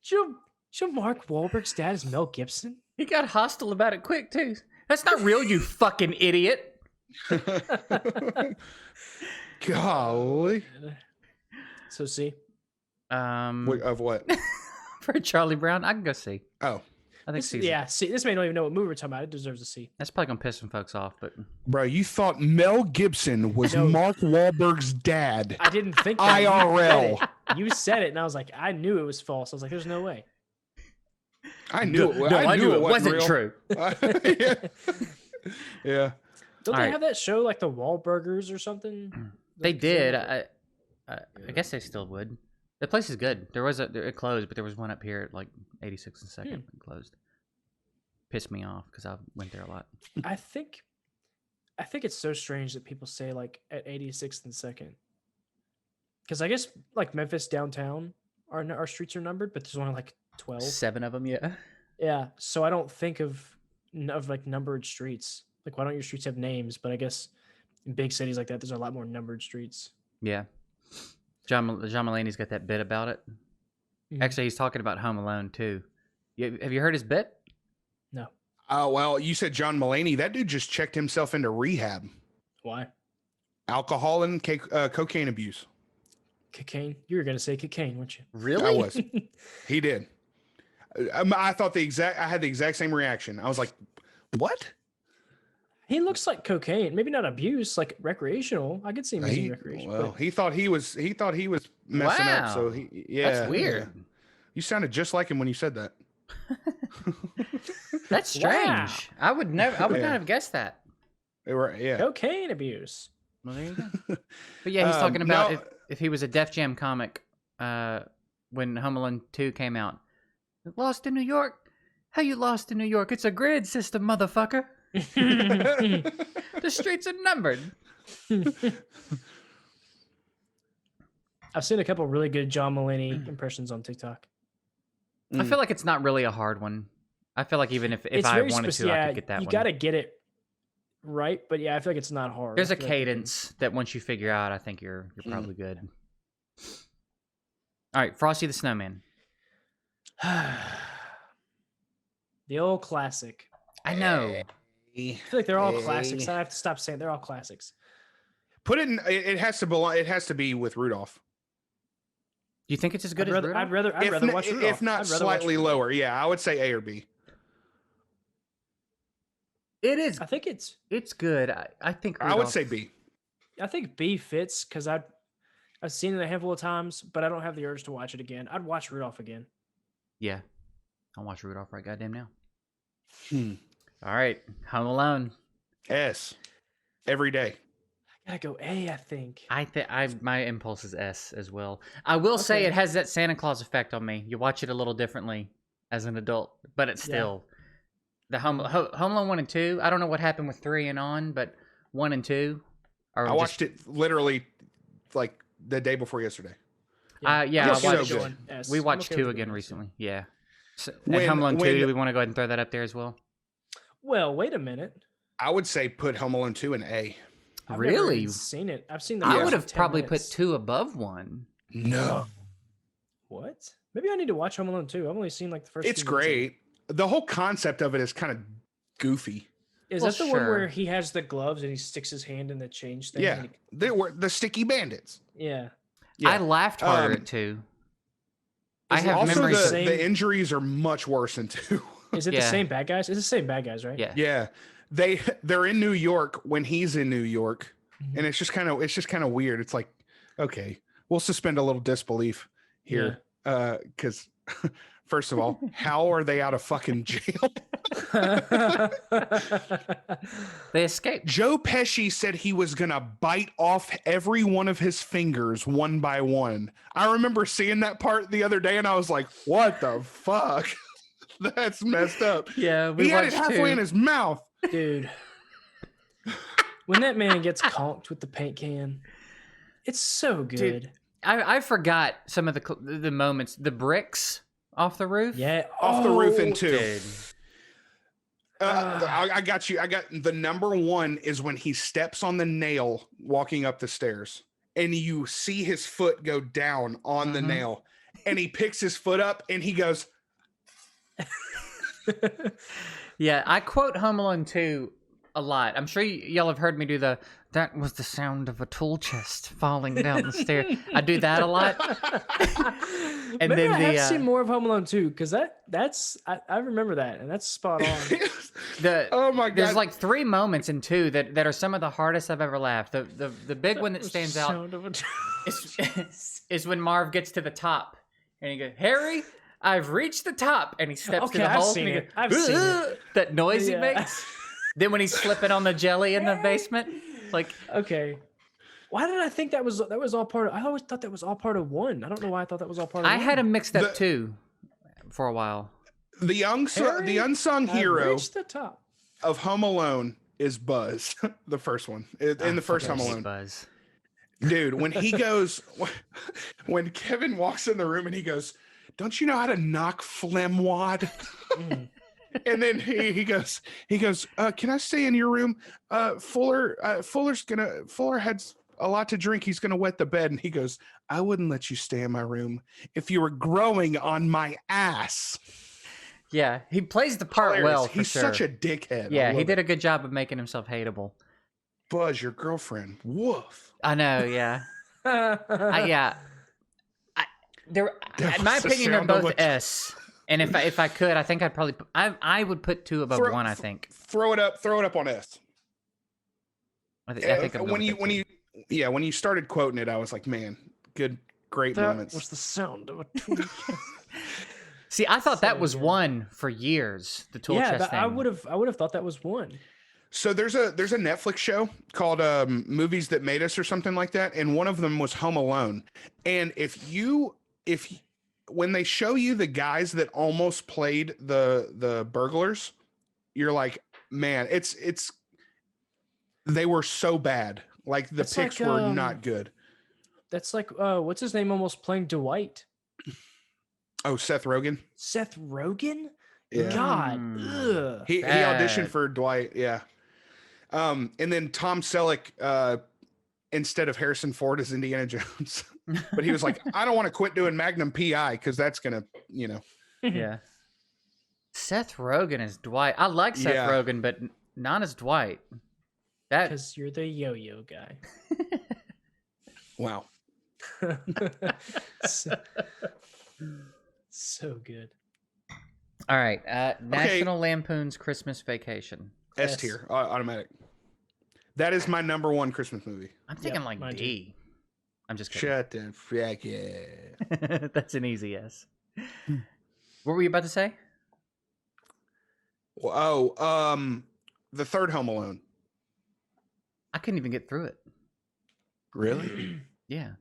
Show Mark Wahlberg's dad is Mel Gibson. He got hostile about it quick too. That's not real, you fucking idiot. Golly. So see, Of what? For Charlie Brown, I can go see. Oh, I think C's. yeah, see, this may not even know what movie we're talking about. It deserves a C. That's probably gonna piss some folks off, but bro, you thought Mel Gibson was No. Mark Wahlberg's dad? I didn't think that. IRL. You said it, and I was like, I knew it was false. I was like, there's no way. I knew it. No, I knew it wasn't real. true. yeah. Yeah. Don't All they right. have that show like the Wahlburgers or something? They Like, did. something I guess they still would. The place is good. It closed, but there was one up here at like 86 and Second and closed. Pissed me off because I went there a lot. I think it's so strange that people say like at 86th and Second, because I guess like Memphis downtown, our streets are numbered, but there's only like 12. 7 of them, yeah. Yeah, so I don't think of like numbered streets. Like, why don't your streets have names? But I guess in big cities like that, there's a lot more numbered streets. Yeah. John Mulaney's got that bit about it. Mhm. Actually, he's talking about Home Alone too. Have you heard his bit? No, Oh, well, you said John Mulaney. That dude just checked himself into rehab. why? Alcohol and cocaine abuse. Cocaine? You were gonna say cocaine, weren't you? Really? I was. He did. I thought I had the exact same reaction. I was like, what? He looks like cocaine. Maybe not abuse, like recreational. I could see him using recreational. Well, but he thought he was messing up. So Wow. yeah. That's weird. yeah. You sounded just like him when you said that. That's strange. Wow. I would not Yeah. have guessed that. Yeah. cocaine abuse. Well, there you go. But yeah, he's talking about now- if he was a Def Jam comic when Home Alone 2 came out. Lost in New York? How you lost in New York? It's a grid system, motherfucker. The streets are numbered. I've seen a couple really good John Mulaney impressions on TikTok. I feel like it's not really a hard one. I feel like even if It's I very wanted specific. to, Yeah, I could get that you one. got to get it right, but yeah, I feel like it's not hard. There's I a feel like you can- cadence that once you figure out, I think you're probably good. All right, Frosty the Snowman. The old classic. I know. I feel like they're all Hey. classics. I have to stop saying they're all classics. Put it in. It has to belong. It has to be with Rudolph. Do you think it's as good as Rudolph? I'd rather watch Rudolph. If not I'd rather watch slightly Rudolph. lower. Yeah, I would say A or B. It is. I think it's. It's good. I think I would Rudolph- say B. I think B fits because I've seen it a handful of times, but I don't have the urge to watch it again. I'd watch Rudolph again. Yeah. I'll watch Rudolph right goddamn now. Hmm. All right. Home Alone. S. Every day. I gotta go A. I think. My impulse is S as well. I will say Okay. it has that Santa Claus effect on me. You watch it a little differently as an adult, but it's Yeah. still the Home Alone 1 and 2. I don't know what happened with 3 and on, but 1 and 2 are I watched it literally like the day before yesterday. Yeah, I Yes, watched. so good. S. We I'm watched okay 2 with again going S. recently. Yeah. So, When- and Home Alone 2, when- do we want to go ahead and throw that up there as well? Well, wait a minute. I would say put Home Alone 2 in A. I've Really? Never even seen it. I've seen the. I first would have 10 probably put minutes. 2 above 1. No. What? Maybe I need to watch Home Alone 2. I've only seen like the first. It's few minutes of it. great. The whole concept of it is kind of goofy. Is Well, that the one sure. where he has the gloves and he sticks his hand in the change thing? Yeah. and They were the sticky bandits. yeah. Yeah. I laughed harder Um, at 2. I Is it have Also, memories. the, of- same- the injuries are much worse in 2. Is it the Yeah. same bad guys? It's the same bad guys, right? Yeah. Yeah. They're in New York when he's in New York. Mhm. And it's just kind of weird. It's like, okay, we'll suspend a little disbelief here. Cause first of all, how are they out of fucking jail? They escaped. Joe Pesci said he was gonna bite off every one of his fingers one by one. I remember seeing that part the other day, and I was like, "What the fuck? That's messed up." Yeah, we He had it watched halfway in two. his mouth. Dude. When that man gets conked with the paint can, it's so good. Dude, I forgot some of the moments. The bricks off the roof. Yeah. Off the roof in Oh, two. Dude. I got you. I got the number one is when he steps on the nail walking up the stairs, and you see his foot go down on the Mhm. nail, and he picks his foot up and he goes, Yeah, I quote Home Alone 2 a lot. I'm sure y'all have heard me do that was the sound of a tool chest falling down the stair. I do that a lot. And Maybe then I have the, seen more of Home Alone 2 because I remember that, and that's spot on. "Oh my god!" There's like 3 moments in 2 that are some of the hardest I've ever laughed. The big one that stands out Sound of a is when Marv gets to the top and he goes, "Harry, I've reached the top," and he steps Okay, to the I've hole. seen and he it. goes, I've seen it. "Ugh," that noise he Yeah. makes. Then when he's slipping on the jelly in the basement, like Okay. Why did I think that was all part of? I always thought that was all part of one. I don't know why I thought that was all part of I one. had him mixed up The- too for a while. the Harry, unsung I've hero reached the top. of Home Alone is Buzz, the first one in the first Home Fucking Alone. Buzz. Dude, when he goes, when Kevin walks in the room and he goes, "Don't you know how to knock phlegm wad?" Mm. And then he goes, "Can I stay in your room? Fuller had a lot to drink. He's gonna wet the bed." And he goes, "I wouldn't let you stay in my room if you were growing on my ass." Yeah, he plays the part Hilarious. well. For He's sure. such a dickhead. Yeah, I he love did it. a good job of making himself hateable. Buzz, your girlfriend. Woof. I know. Yeah. Yeah. They're, That in my was the opinion, they're sound of both a- S. And if I could, I think I'd probably I would put 2 above 1. I think. Throw it up on S. I think I'm when going with when you started quoting it, I was like, man, great That moments. was the sound of a tool. See, I thought that So was good. 1 for years. The tool chest thing. I would have thought that was one. So there's a Netflix show called Movies That Made Us or something like that, and one of them was Home Alone. And when they show you the guys that almost played the burglars, you're like, man, they were so bad. Like the That's picks like, were not good. That's like what's his name almost playing Dwight? Oh, Seth Rogen. Seth Rogen? Yeah. God. Mm. Ugh. He auditioned Bad. for Dwight, yeah. And then Tom Selleck, instead of Harrison Ford as Indiana Jones. But he was like, "I don't want to quit doing Magnum PI because that's gonna, Yeah. Seth Rogen as Dwight. I like Seth Yeah. Rogen, but not as Dwight. That Because you're the yo-yo guy. wow." so, so good. all right. National Lampoon's Christmas Vacation. S Yes. tier, automatic. That is my number one Christmas movie. I'm thinking like mine too. D. I'm just kidding. Shut the frick yeah. That's an easy yes. What were you about to say? The third Home Alone. I couldn't even get through it. Really? Yeah.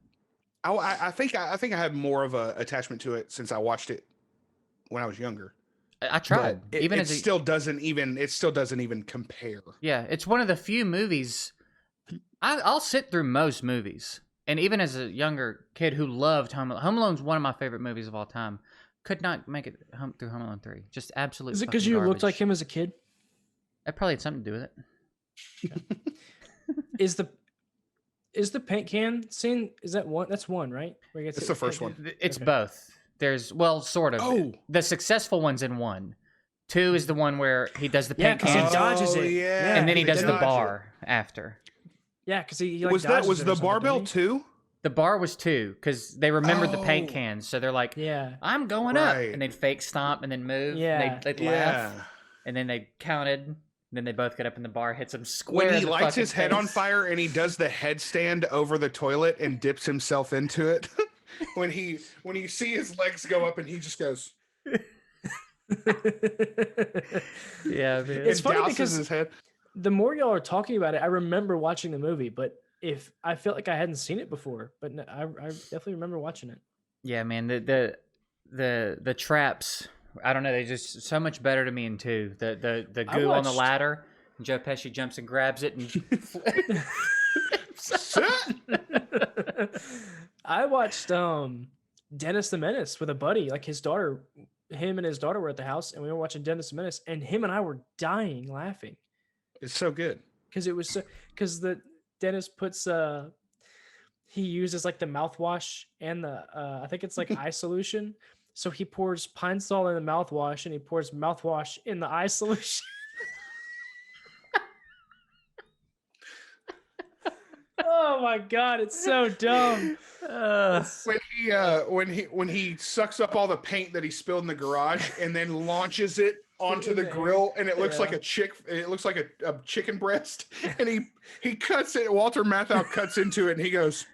I think I have more of a attachment to it since I watched it when I was younger. I tried. But it still doesn't even compare. Yeah, it's one of the few movies. I'll sit through most movies, and even as a younger kid who loved Home Alone, Home Alone's one of my favorite movies of all time. Could not make it through Home Alone 3. Just absolute. Is it because you looked like him as a kid? That probably had something to do with it. Is the paint can scene? Is that one? That's one, right? Where he gets It's hit the with first paint can? one. It's Okay. both. There's sort of. Oh. The successful one's in 1. 2 is the one where he does the Yeah, paint 'cause he cans, dodges it. Yeah. and then he does the dodges it. bar after. Yeah, because he like Was dodges it or the something, barbell doesn't too? The bar was 2 because they remembered the paint Oh. cans, so they're like, he? Yeah. "I'm going up," Right. and they'd fake stomp and then move. Yeah. They'd Yeah. laugh, and then they counted. And then they both get up, and the bar hits him square. When he in the lights fucking his head on face. fire and he does the headstand over the toilet and dips himself into it. when you see his legs go up and he just goes Yeah, man. It's It funny douses because his head. the more y'all are talking about it, I remember watching the movie, but if I felt like I hadn't seen it before, but no, I definitely remember watching it. Yeah, man. The traps. I don't know. They just so much better to me in two. The I goo on the watched- ladder. And Joe Pesci jumps and grabs it and. I watched Dennis the Menace with a buddy, like his daughter, him and his daughter were at the house, and we were watching Dennis the Menace, and him and I were dying laughing It's so good. because it was so because the Dennis puts he uses like the mouthwash and the I think it's like eye solution. So he pours Pine Sol in the mouthwash and he pours mouthwash in the eye solution. Oh my god, it's so dumb. When he sucks up all the paint that he spilled in the garage and then launches it onto the grill, and it looks like it looks like a chicken breast, and he cuts it. Walter Matthau cuts into it, and he goes,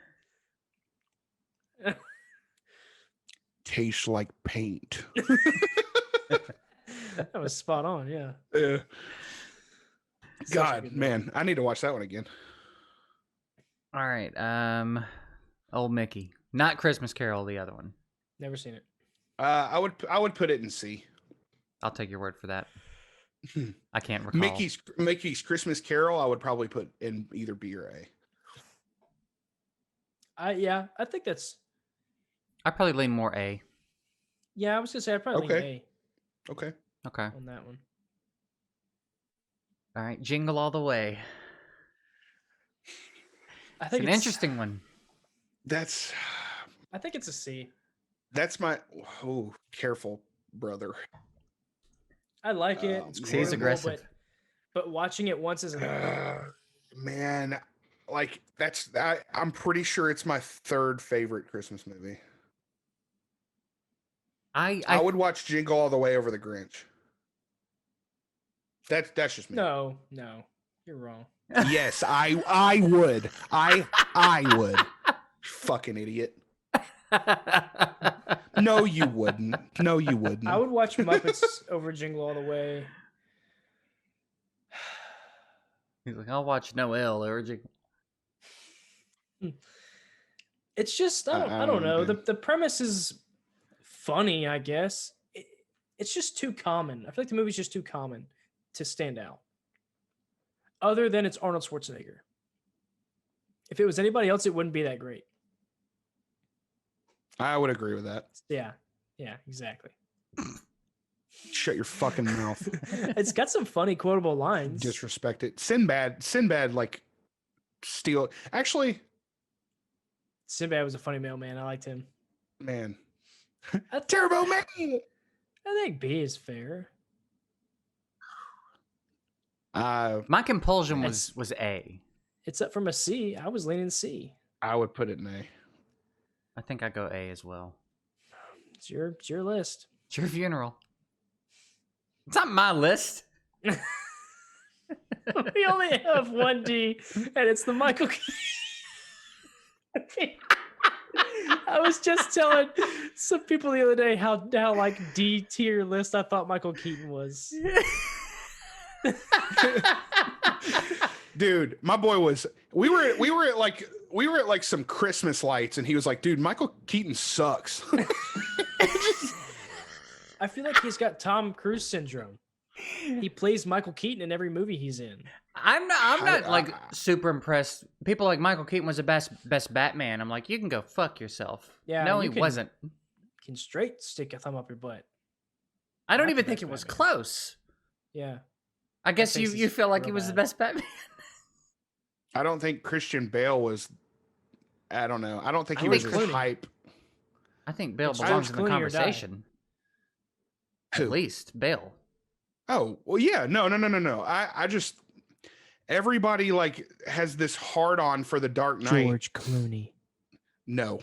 tastes like paint. That was spot on, yeah. Yeah. Such a God, good movie. man, I need to watch that one again. All right. Old Mickey. Not Christmas Carol, the other one. Never seen it. I would put it in C. I'll take your word for that. I can't recall. Mickey's Christmas Carol, I would probably put in either B or A. Yeah, I think that's I'd probably lean more A. yeah, I was gonna say I'd probably lean Okay. Okay. A on that one. All right. Jingle All the Way. I It's think an it's interesting one. That's a C. my careful, brother. I like it. Um, It's See, he's quotable, aggressive. but watching it once as an adult, Man, like I'm pretty sure it's my third favorite Christmas movie. I would watch Jingle All the Way over The Grinch. That's just me. no, you're wrong. Yes, I would. I would. Fucking idiot. No, you wouldn't. No, you wouldn't. I would watch Muppets over Jingle All the Way. He's like, I'll watch Noel or Jingle. It's just I don't know. The premise is funny, I guess. It's just too common. I feel like the movie's just too common to stand out. Other than it's Arnold Schwarzenegger. If it was anybody else, it wouldn't be that great. I would agree with that. Yeah, exactly. Shut your fucking mouth. It's got some funny quotable lines. Disrespect it. Sinbad, like steal. Actually, Sinbad was a funny mailman. I liked him. man, I Turbo Man. I think B is fair. My compulsion was A. It's up from a C. I was leaning C. I would put it in A. I think I go A as well. It's your list. It's your funeral. It's not my list. We only have one D, and it's the Michael. I was just telling some people the other day how like D tier list I thought Michael Keaton was. Dude, my boy was. We were at like some Christmas lights, and he was like, "Dude, Michael Keaton sucks." I feel like he's got Tom Cruise syndrome. He plays Michael Keaton in every movie he's in. I'm not like super impressed. People like Michael Keaton was the best Batman. I'm like, you can go fuck yourself. Yeah, no, you he can- wasn't. Can straight stick a thumb up your butt. I don't not even the think best it was Batman. close. Yeah. I guess face you is feel like real he was the bad. best Batman. I don't think Christian Bale was. I don't know. I don't think I he was think as Clooney. hype. I think Bale It's belongs in George the Clooney or die. conversation. Who? At least Bale. Oh, well, yeah. No. I just everybody like has this hard on for the Dark Knight. Clooney. No.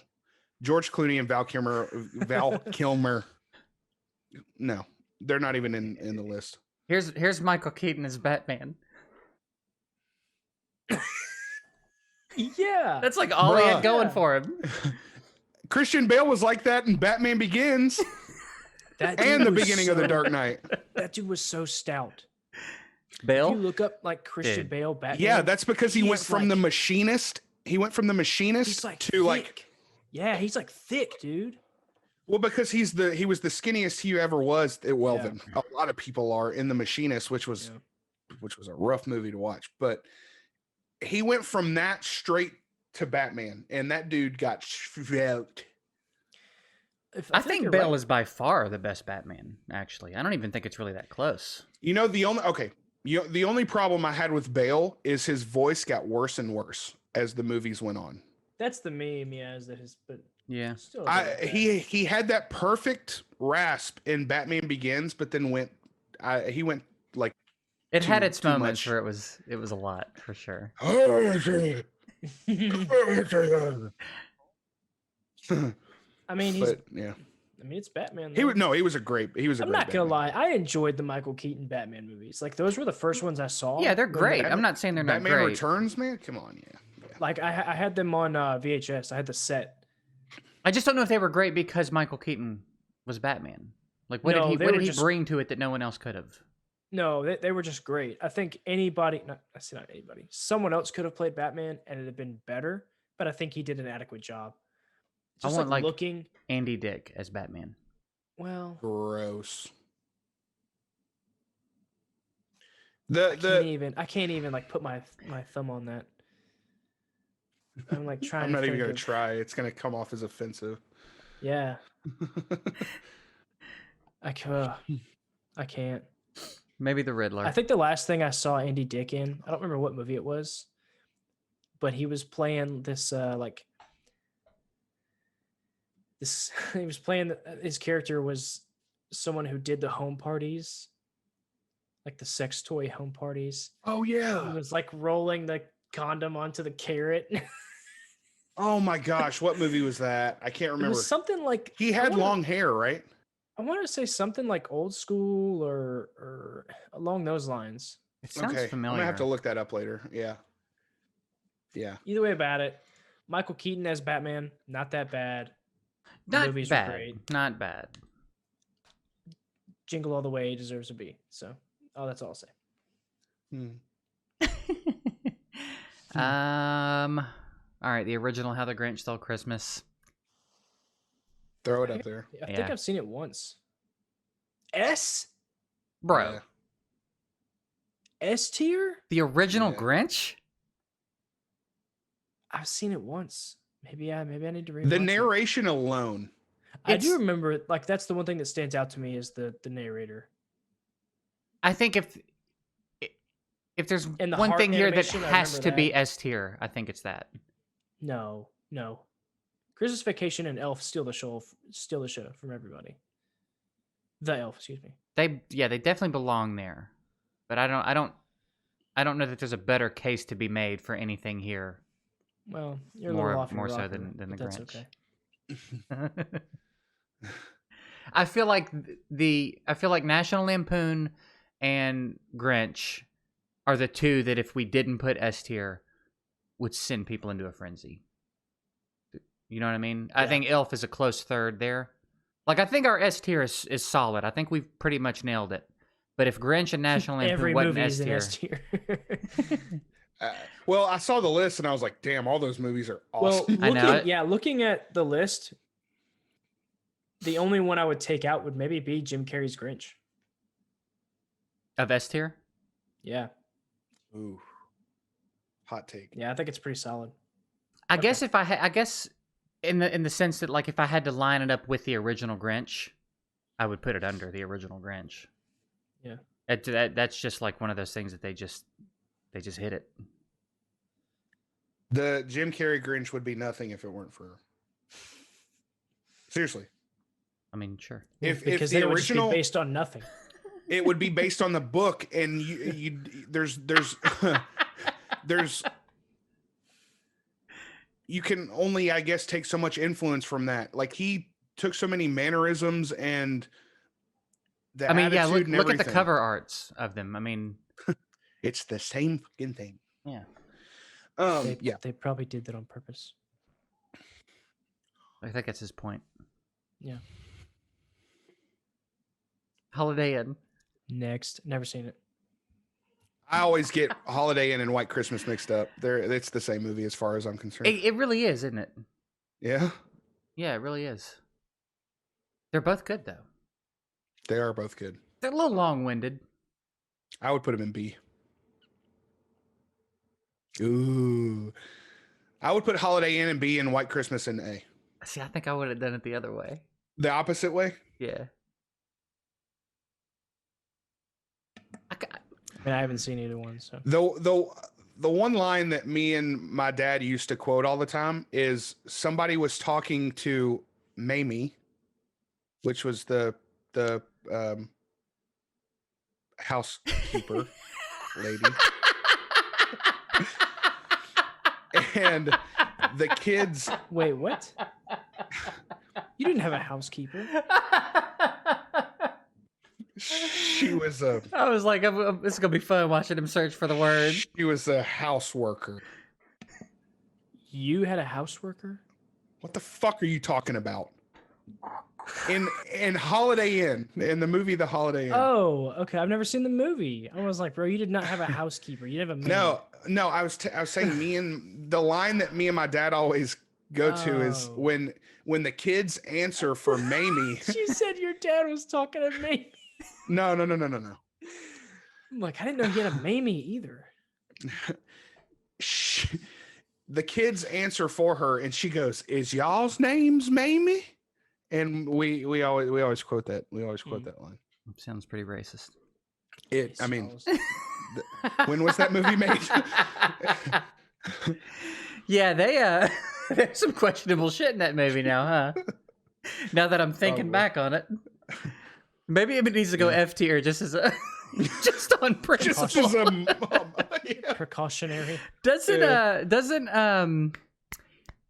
George Clooney and Val Kilmer. No. They're not even in the list. Here's Michael Keaton as Batman. Yeah. That's like all he had Bruh. going Yeah. for him. Christian Bale was like that in Batman Begins. That dude And the was beginning of the so- Dark Knight. That dude was so stout. If Bale. you look up like Christian Dude. Bale Batman. Yeah, that's because he went is from the like- machinist. He went from the machinist He's like to thick. like, Yeah, he's like thick, dude. well, because he was the skinniest he ever was. Well, Yeah. then a lot of people are in the machinist, which was a rough movie to watch. But he went from that straight to Batman, and that dude got svelte. I think Bale is by far the best Batman. Actually, I don't even think it's really that close. You know, the only problem I had with Bale is his voice got worse and worse as the movies went on. That's the meme, yeah, is that his, but Yeah. still He had that perfect rasp in Batman Begins, but then he went like It had too- its too moments much. where it was a lot for sure. I mean, he's. But yeah, I mean, it's Batman. he though. would no, he was a great. I'm not gonna lie. I enjoyed the Michael Keaton Batman movies. Like those were the first ones I saw. Yeah, they're when great. they- I'm not saying they're not Batman great. Returns, man. Come on, yeah. Like I had them on VHS. I had the set. I just don't know if they were great because Michael Keaton was Batman. Like, what No, did they he were just- bring to it that no one else could have? No, they were just great. I think anybody, I say not anybody, someone else could have played Batman and it'd have been better. But I think he did an adequate job. I Just want, like- looking. Andy Dick as Batman. Well, Gross. I can't even like put my thumb on that. I'm like trying. I'm to not even think gonna of- try. It's gonna come off as offensive. Yeah, I can't. Maybe the Riddler. I think the last thing I saw Andy Dick in, I don't remember what movie it was, but he was playing this he was playing his character was someone who did the home parties, like the sex toy home parties. Oh He yeah. was like rolling the condom onto the carrot. Oh my gosh, what movie was that? I can't It remember. was something like He had long hair, right? I want to say something like Old School or along those lines. it sounds Okay, familiar. I'm gonna have to look that up later. Yeah. Yeah. Either way about it, Michael Keaton as Batman, not that bad. The Not movies were bad. great. Not bad. Jingle All the Way deserves a B. So, that's all I'll say. All right. The original How the Grinch Stole Christmas. Throw it up there. I think Yeah. I've seen it once. S Bro, Yeah. S tier? the original Yeah. Grinch? I've seen it once. Maybe I need to rewatch The it. narration alone. I do It's- remember it. Like that's the one thing that stands out to me is the narrator. I think if there's And the one heart thing here that animation, I has to remember be that. S tier, I think it's that. No. Christmas Vacation and Elf steal the show from everybody. The Elf, excuse me. They definitely belong there. But I don't know that there's a better case to be made for anything here. Well, you're a More- little off your more so rocker, than the but that's Grinch. okay. I feel like National Lampoon and Grinch are the two that if we didn't put S tier would send people into a frenzy. You know what I mean? I Yeah. think Elf is a close third there. Like I think our S tier is solid. I think we've pretty much nailed it. But if Grinch and National Lampoon Every wasn't movie S is an tier, S tier. Well, I saw the list and I was like, damn, all those movies are awesome. I know it. looking at the list, the only one I would take out would maybe be Jim Carrey's Grinch. of S tier, Yeah. Ooh. Hot take. Yeah, I think it's pretty solid. I Okay. guess if I guess in the sense that like if I had to line it up with the original Grinch, I would put it under the original Grinch. Yeah. That's just like one of those things that they just hit it. The Jim Carrey Grinch would be nothing if it weren't for. Seriously, I mean, sure. if Because the then it would just be original, based on nothing. it would be based on the book, and you there's there's you can only, I guess, take so much influence from that. Like he took so many mannerisms and the I mean, yeah. attitude Look and at the everything. cover arts of them. I mean, It's the same fucking thing. yeah. Yeah. They probably did that on purpose. I think that's his point. Yeah. Holiday Inn. Next. Never seen it. I always get Holiday Inn and White Christmas mixed up. It's the same movie as far as I'm concerned. It really is, isn't it? Yeah, Yeah, it really is. They're both good though. they are both good. They're a little long-winded. I would put them in B. Ooh, I would put Holiday Inn in B and White Christmas in A. See, I think I would have done it the other way. The opposite way. Yeah. I mean, I haven't seen either one, so. The one line that me and my dad used to quote all the time is somebody was talking to Mamie, which was the housekeeper lady, and the kids. Wait, what? You didn't have a housekeeper. She was a. I was like, this is gonna be fun watching him search for the word. She was a house worker. You had a house worker? What the fuck are you talking about? In Holiday Inn, in the movie The Holiday Inn. Oh, okay. I've never seen the movie. I was like, bro, you did not have a housekeeper. You didn't have a maid. No. I was saying the line that me and my dad always go to is Oh. when the kids answer for Mamie. She said your dad was talking to me. No. I'm like, I didn't know he had a Mamie either. The kids answer for her, and she goes, "Is y'all's names Mamie?" And we always quote that. We always quote that line. Sounds pretty racist. I mean, when was that movie made? Yeah, there's some questionable shit in that movie now, huh? Now that I'm thinking back on it. Maybe it needs to go F tier just as a just on principle. Just as a Precautionary. Doesn't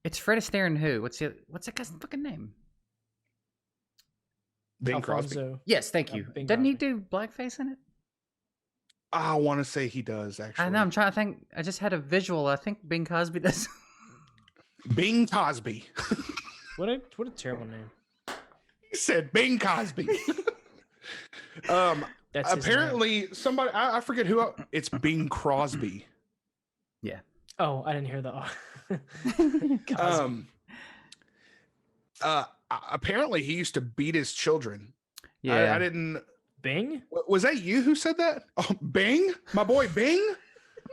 it's Fred Astaire and who? What's that guy's fucking name? Bing Crosby. Alfonso. Yes, thank you. Bing Doesn't he Crosby. do blackface in it? I want to say he does actually. I know. I'm trying to think. I just had a visual. I think Bing Cosby does. Bing Cosby. What a terrible name. He said Bing Cosby. That's his Apparently somebody I forget who it's Bing Crosby. Yeah. Oh, I didn't hear the. Apparently he used to beat his children. Yeah. I didn't. Bing? Was that you who said that? Oh, Bing, my boy Bing.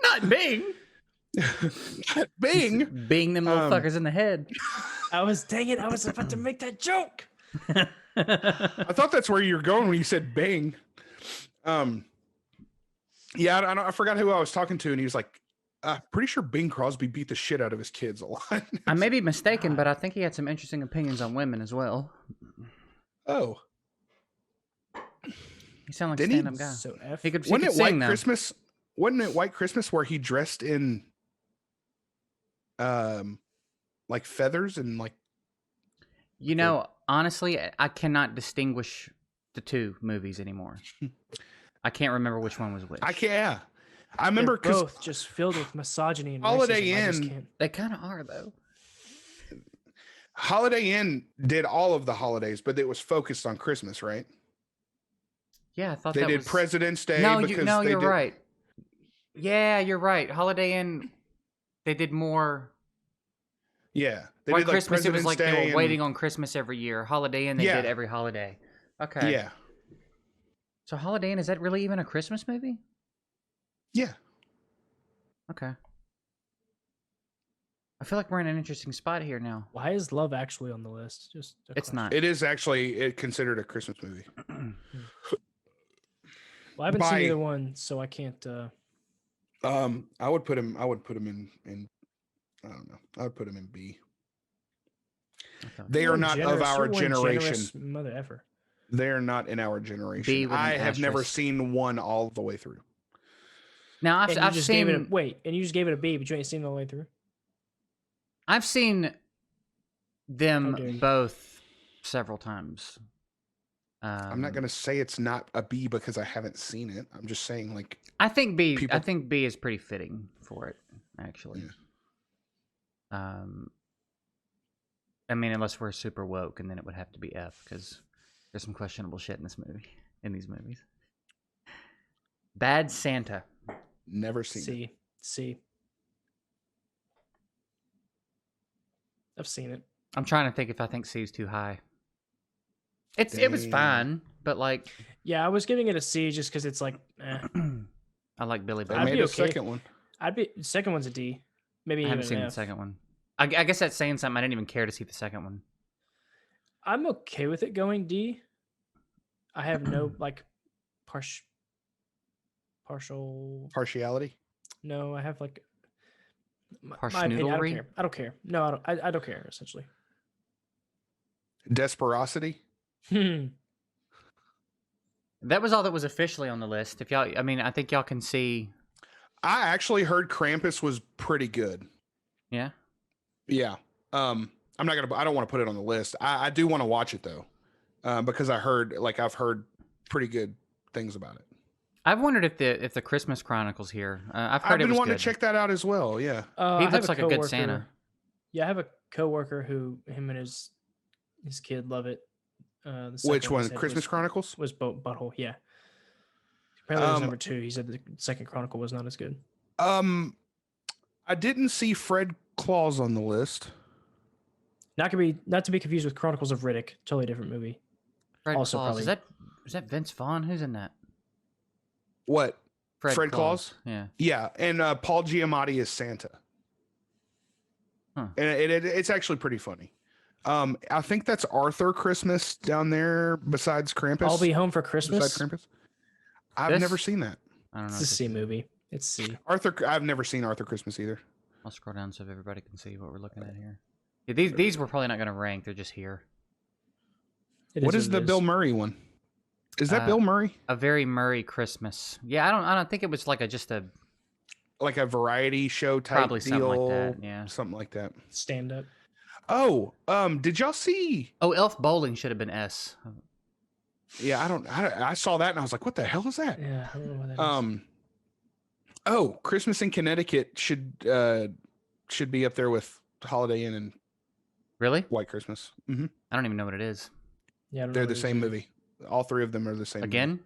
Not Bing. Bing. Bing them motherfuckers in the head. Dang it, I was about to make that joke. I thought that's where you were going when you said Bing. Yeah, I forgot who I was talking to, and he was like, pretty sure Bing Crosby beat the shit out of his kids a lot. I may be mistaken, but I think he had some interesting opinions on women as well. Oh. He sounded like Didn't a he? stand-up guy. So F. He could Wasn't it sing, White though. Christmas? Wasn't it White Christmas where he dressed in like feathers and like You know, honestly, I cannot distinguish the two movies anymore. I can't remember which one was which. I can't. Yeah. I remember They're because both just filled with misogyny and Holiday racism. I just Inn- can't. They kind of are, though. Holiday Inn did all of the holidays, but it was focused on Christmas, right? Yeah, I thought They that did was... President's Day. No, because you're did... right. Yeah, you're right. Holiday Inn, they did more... Yeah, they White did like Christmas, it was President's like Day they were and- waiting on Christmas every year. Holiday Inn, they Yeah. did every holiday. Okay. Yeah, So Holiday Inn, is that really even a Christmas movie? yeah. Okay. I feel like we're in an interesting spot here now. Why is Love Actually on the list? Just a It's question. not. It is actually considered a Christmas movie. Well, I haven't by- seen either one, so I can't. I would put him in. I don't know. I would put him in B. Okay. They You're are one not of generous- our you're one generation. generous mother effer. They're not in our generation. B with an I have never asterisk. seen one all the way through. Now And you I've just seen gave it a wait, and you just gave it a B, but you ain't seen it all the way through. I've seen How them dare you. both several times. I'm not gonna say it's not a B because I haven't seen it. I'm just saying like I think B. people- I think B is pretty fitting for it, actually. I mean, unless we're super woke, and then it would have to be F because there's some questionable shit in this movie. in these movies. Bad Santa. Never seen it. See. I've seen it. I'm trying to think if I think C is too high. It was Dang. fine, but like Yeah, I was giving it a C just because it's like, I like Billy They I'd better. made be a okay. second one. the second one's a D. Maybe I even haven't seen an the F. second one. I guess that's saying something. I didn't even care to see the second one. I'm okay with it going D. I have no like partial. Partiality. No, I have like my opinion. I don't Parschnoodlery? care. I don't care. No, I don't care. Essentially. Desperosity. That was all that was officially on the list. If y'all, I mean, I think y'all can see. I actually heard Krampus was pretty good. Yeah. Yeah. I'm not gonna. I don't want to put it on the list. I do want to watch it though, because I've heard pretty good things about it. I've wondered if the Christmas Chronicles here. I've heard I've it been was wanting good. to check that out as well. Yeah. He I have looks like a good coworker- Santa. Yeah, I have a coworker who him and his kid love it. The second Which he one? said Christmas Chronicles? was Butthole. Yeah. Apparently, it was Um, number 2. He said the second Chronicle was not as good. I didn't see Fred Claus on the list. Not to be confused with Chronicles of Riddick. Totally different movie. Fred also Claus. probably- Is that Vince Vaughn? Who's in that? What? Fred Claus? Yeah. Yeah, and Paul Giamatti is Santa. Huh. And it's actually pretty funny. I think that's Arthur Christmas down there besides Krampus. I'll Be Home for besides Christmas. Krampus. I've This- never seen that. I don't know. It's a if C this is- movie. It's C. I've never seen Arthur Christmas either. I'll scroll down so everybody can see what we're looking at here. Yeah, these we're probably not going to rank. They're just here. It What what is it the Bill Murray one? Is that Bill Murray? A Very Murray Christmas. Yeah, I don't think it was like just a Like a variety show type Probably something like deal? that, yeah. Something like that. Stand up. Oh, did y'all see? Oh, Elf Bowling should have been S. Yeah, I saw that and I was like, what the hell is that? Yeah, I don't know what that is. Oh, Christmas in Connecticut should be up there with Holiday Inn and Really? White Christmas. Hmm I don't even know what it is. Yeah, I don't know They're what the it is same either. movie. All three of them are the same. movie. Again?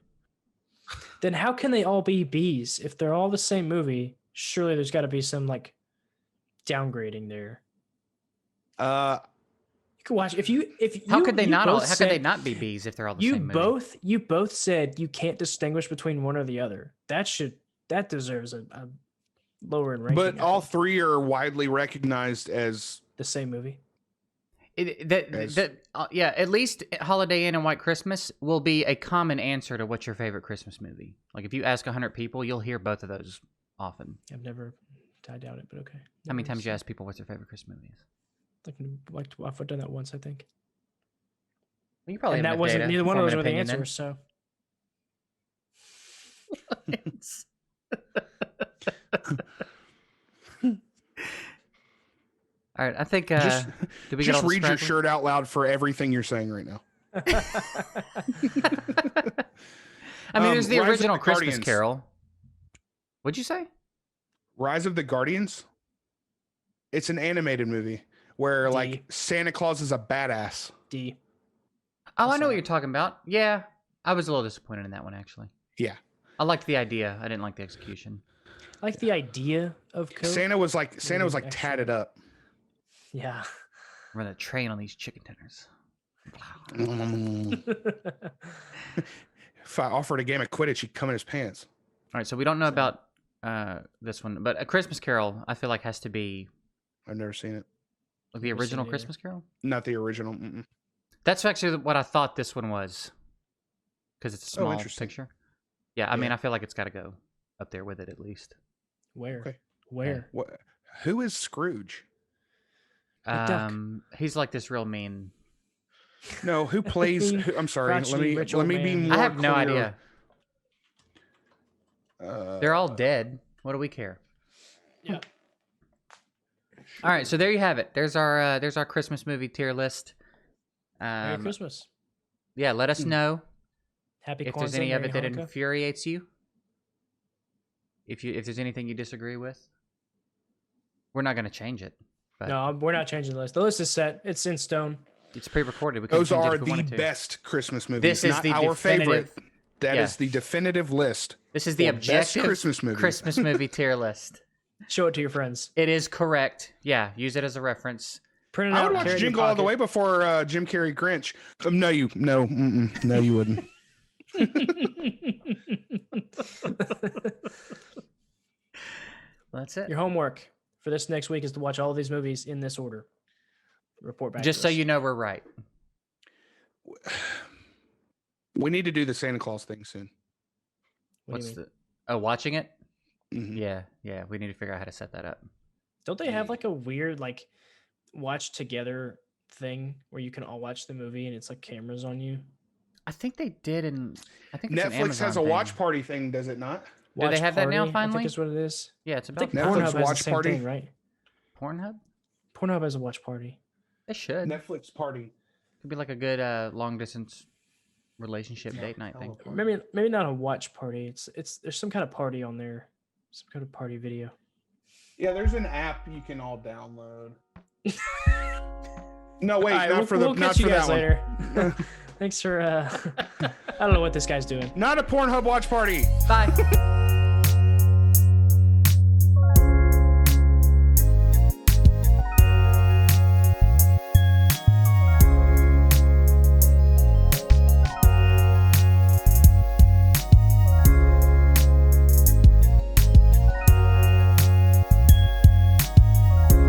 Then how can they all be Bs if they're all the same movie? Surely there's got to be some like downgrading there. You could watch if you How could they you not all? both How could they said- not be Bs if they're all the You same movie? you both said you can't distinguish between one or the other. That deserves a lower in ranking. But I all think. three are widely recognized as the same movie. As- Yeah, at least Holiday Inn and White Christmas will be a common answer to what's your favorite Christmas movie. Like if you ask 100 people, you'll hear both of those often. I doubt it, but okay. How many times you ask people what's their favorite Christmas movie is? Like I've done that once, I think. Well, you probably And have that enough wasn't data neither to one of form those an were the opinion then. answers. So All right, I think. Just- did we get all just the read your scrapping? shirt out loud for everything you're saying right now. I mean, there's the Rise of original the Christmas Guardians. Carol. What'd you say? Rise of the Guardians. It's an animated movie where D. like Santa Claus is a badass. D. Oh, I That's know what all. you're talking about. Yeah, I was a little disappointed in that one actually. Yeah. I liked the idea. I didn't like the execution. I like the idea of Coke. Santa was like actually- tatted up. Yeah. Run a train on these chicken tenders. If I offered a game of Quidditch, he'd come in his pants. All right, so we don't know about this one, but A Christmas Carol, I feel like has to be I've never seen it. like the Never seen original it either. Christmas Carol. Not the original. Mm-mm. That's actually what I thought this one was, because it's a Oh, small interesting. picture. Yeah, I mean, Yeah. I feel like it's got to go up there with it at least. Where? Okay. Where? What? Who is Scrooge? A duck. He's like this real mean. No, who plays? Mean, I'm sorry. Let crotchety, me rich let old me be man. more. I have no clear. idea. They're all dead. What do we care? Yeah. All right, so there you have it. There's our Christmas movie tier list. Merry Christmas. Yeah, let us know Happy if Kwanzaa. there's any of Merry it that Hanukkah. infuriates you. If there's anything you disagree with, we're not going to change it. But No, we're not changing the list. The list is set. It's in stone. it's pre-recorded. We can Those change it are if we the wanted to. best Christmas movies. This is not the our definitive. favorite. That Yeah. is the definitive list. This is the for best objective Christmas movie. Christmas movie tier list. Show it to your friends. It is correct. Yeah, use it as a reference. Print it I out. would watch carry it in your Jingle All the pocket. Way before Jim Carrey Grinch. No, you wouldn't. That's it. Your homework for this next week is to watch all of these movies in this order. Report back. Just to so us. you know we're right. We need to do the Santa Claus thing soon. What do you What's mean? the? Oh, watching it. Mhm. Yeah. We need to figure out how to set that up. Don't they have like a weird like watch together thing where you can all watch the movie and it's like cameras on you? I think they did, and I think it's an Netflix Amazon has a thing. watch party thing, does it not? Do they have that now, Party, I finally? think is what it is. Yeah, it's I about think Netflix Pornhub has watch the same party? thing, right? Pornhub. Pornhub has a watch party. They should. Netflix party. Could be like a good long distance relationship date night thing. Maybe not a watch party. It's there's some kind of party on there. Some kind of party video. Yeah, there's an app you can all download. No, wait, All right, not we'll, for the we'll not catch you for guys that later. one. Thanks for I don't know what this guy's doing. Not a Pornhub watch party. Bye.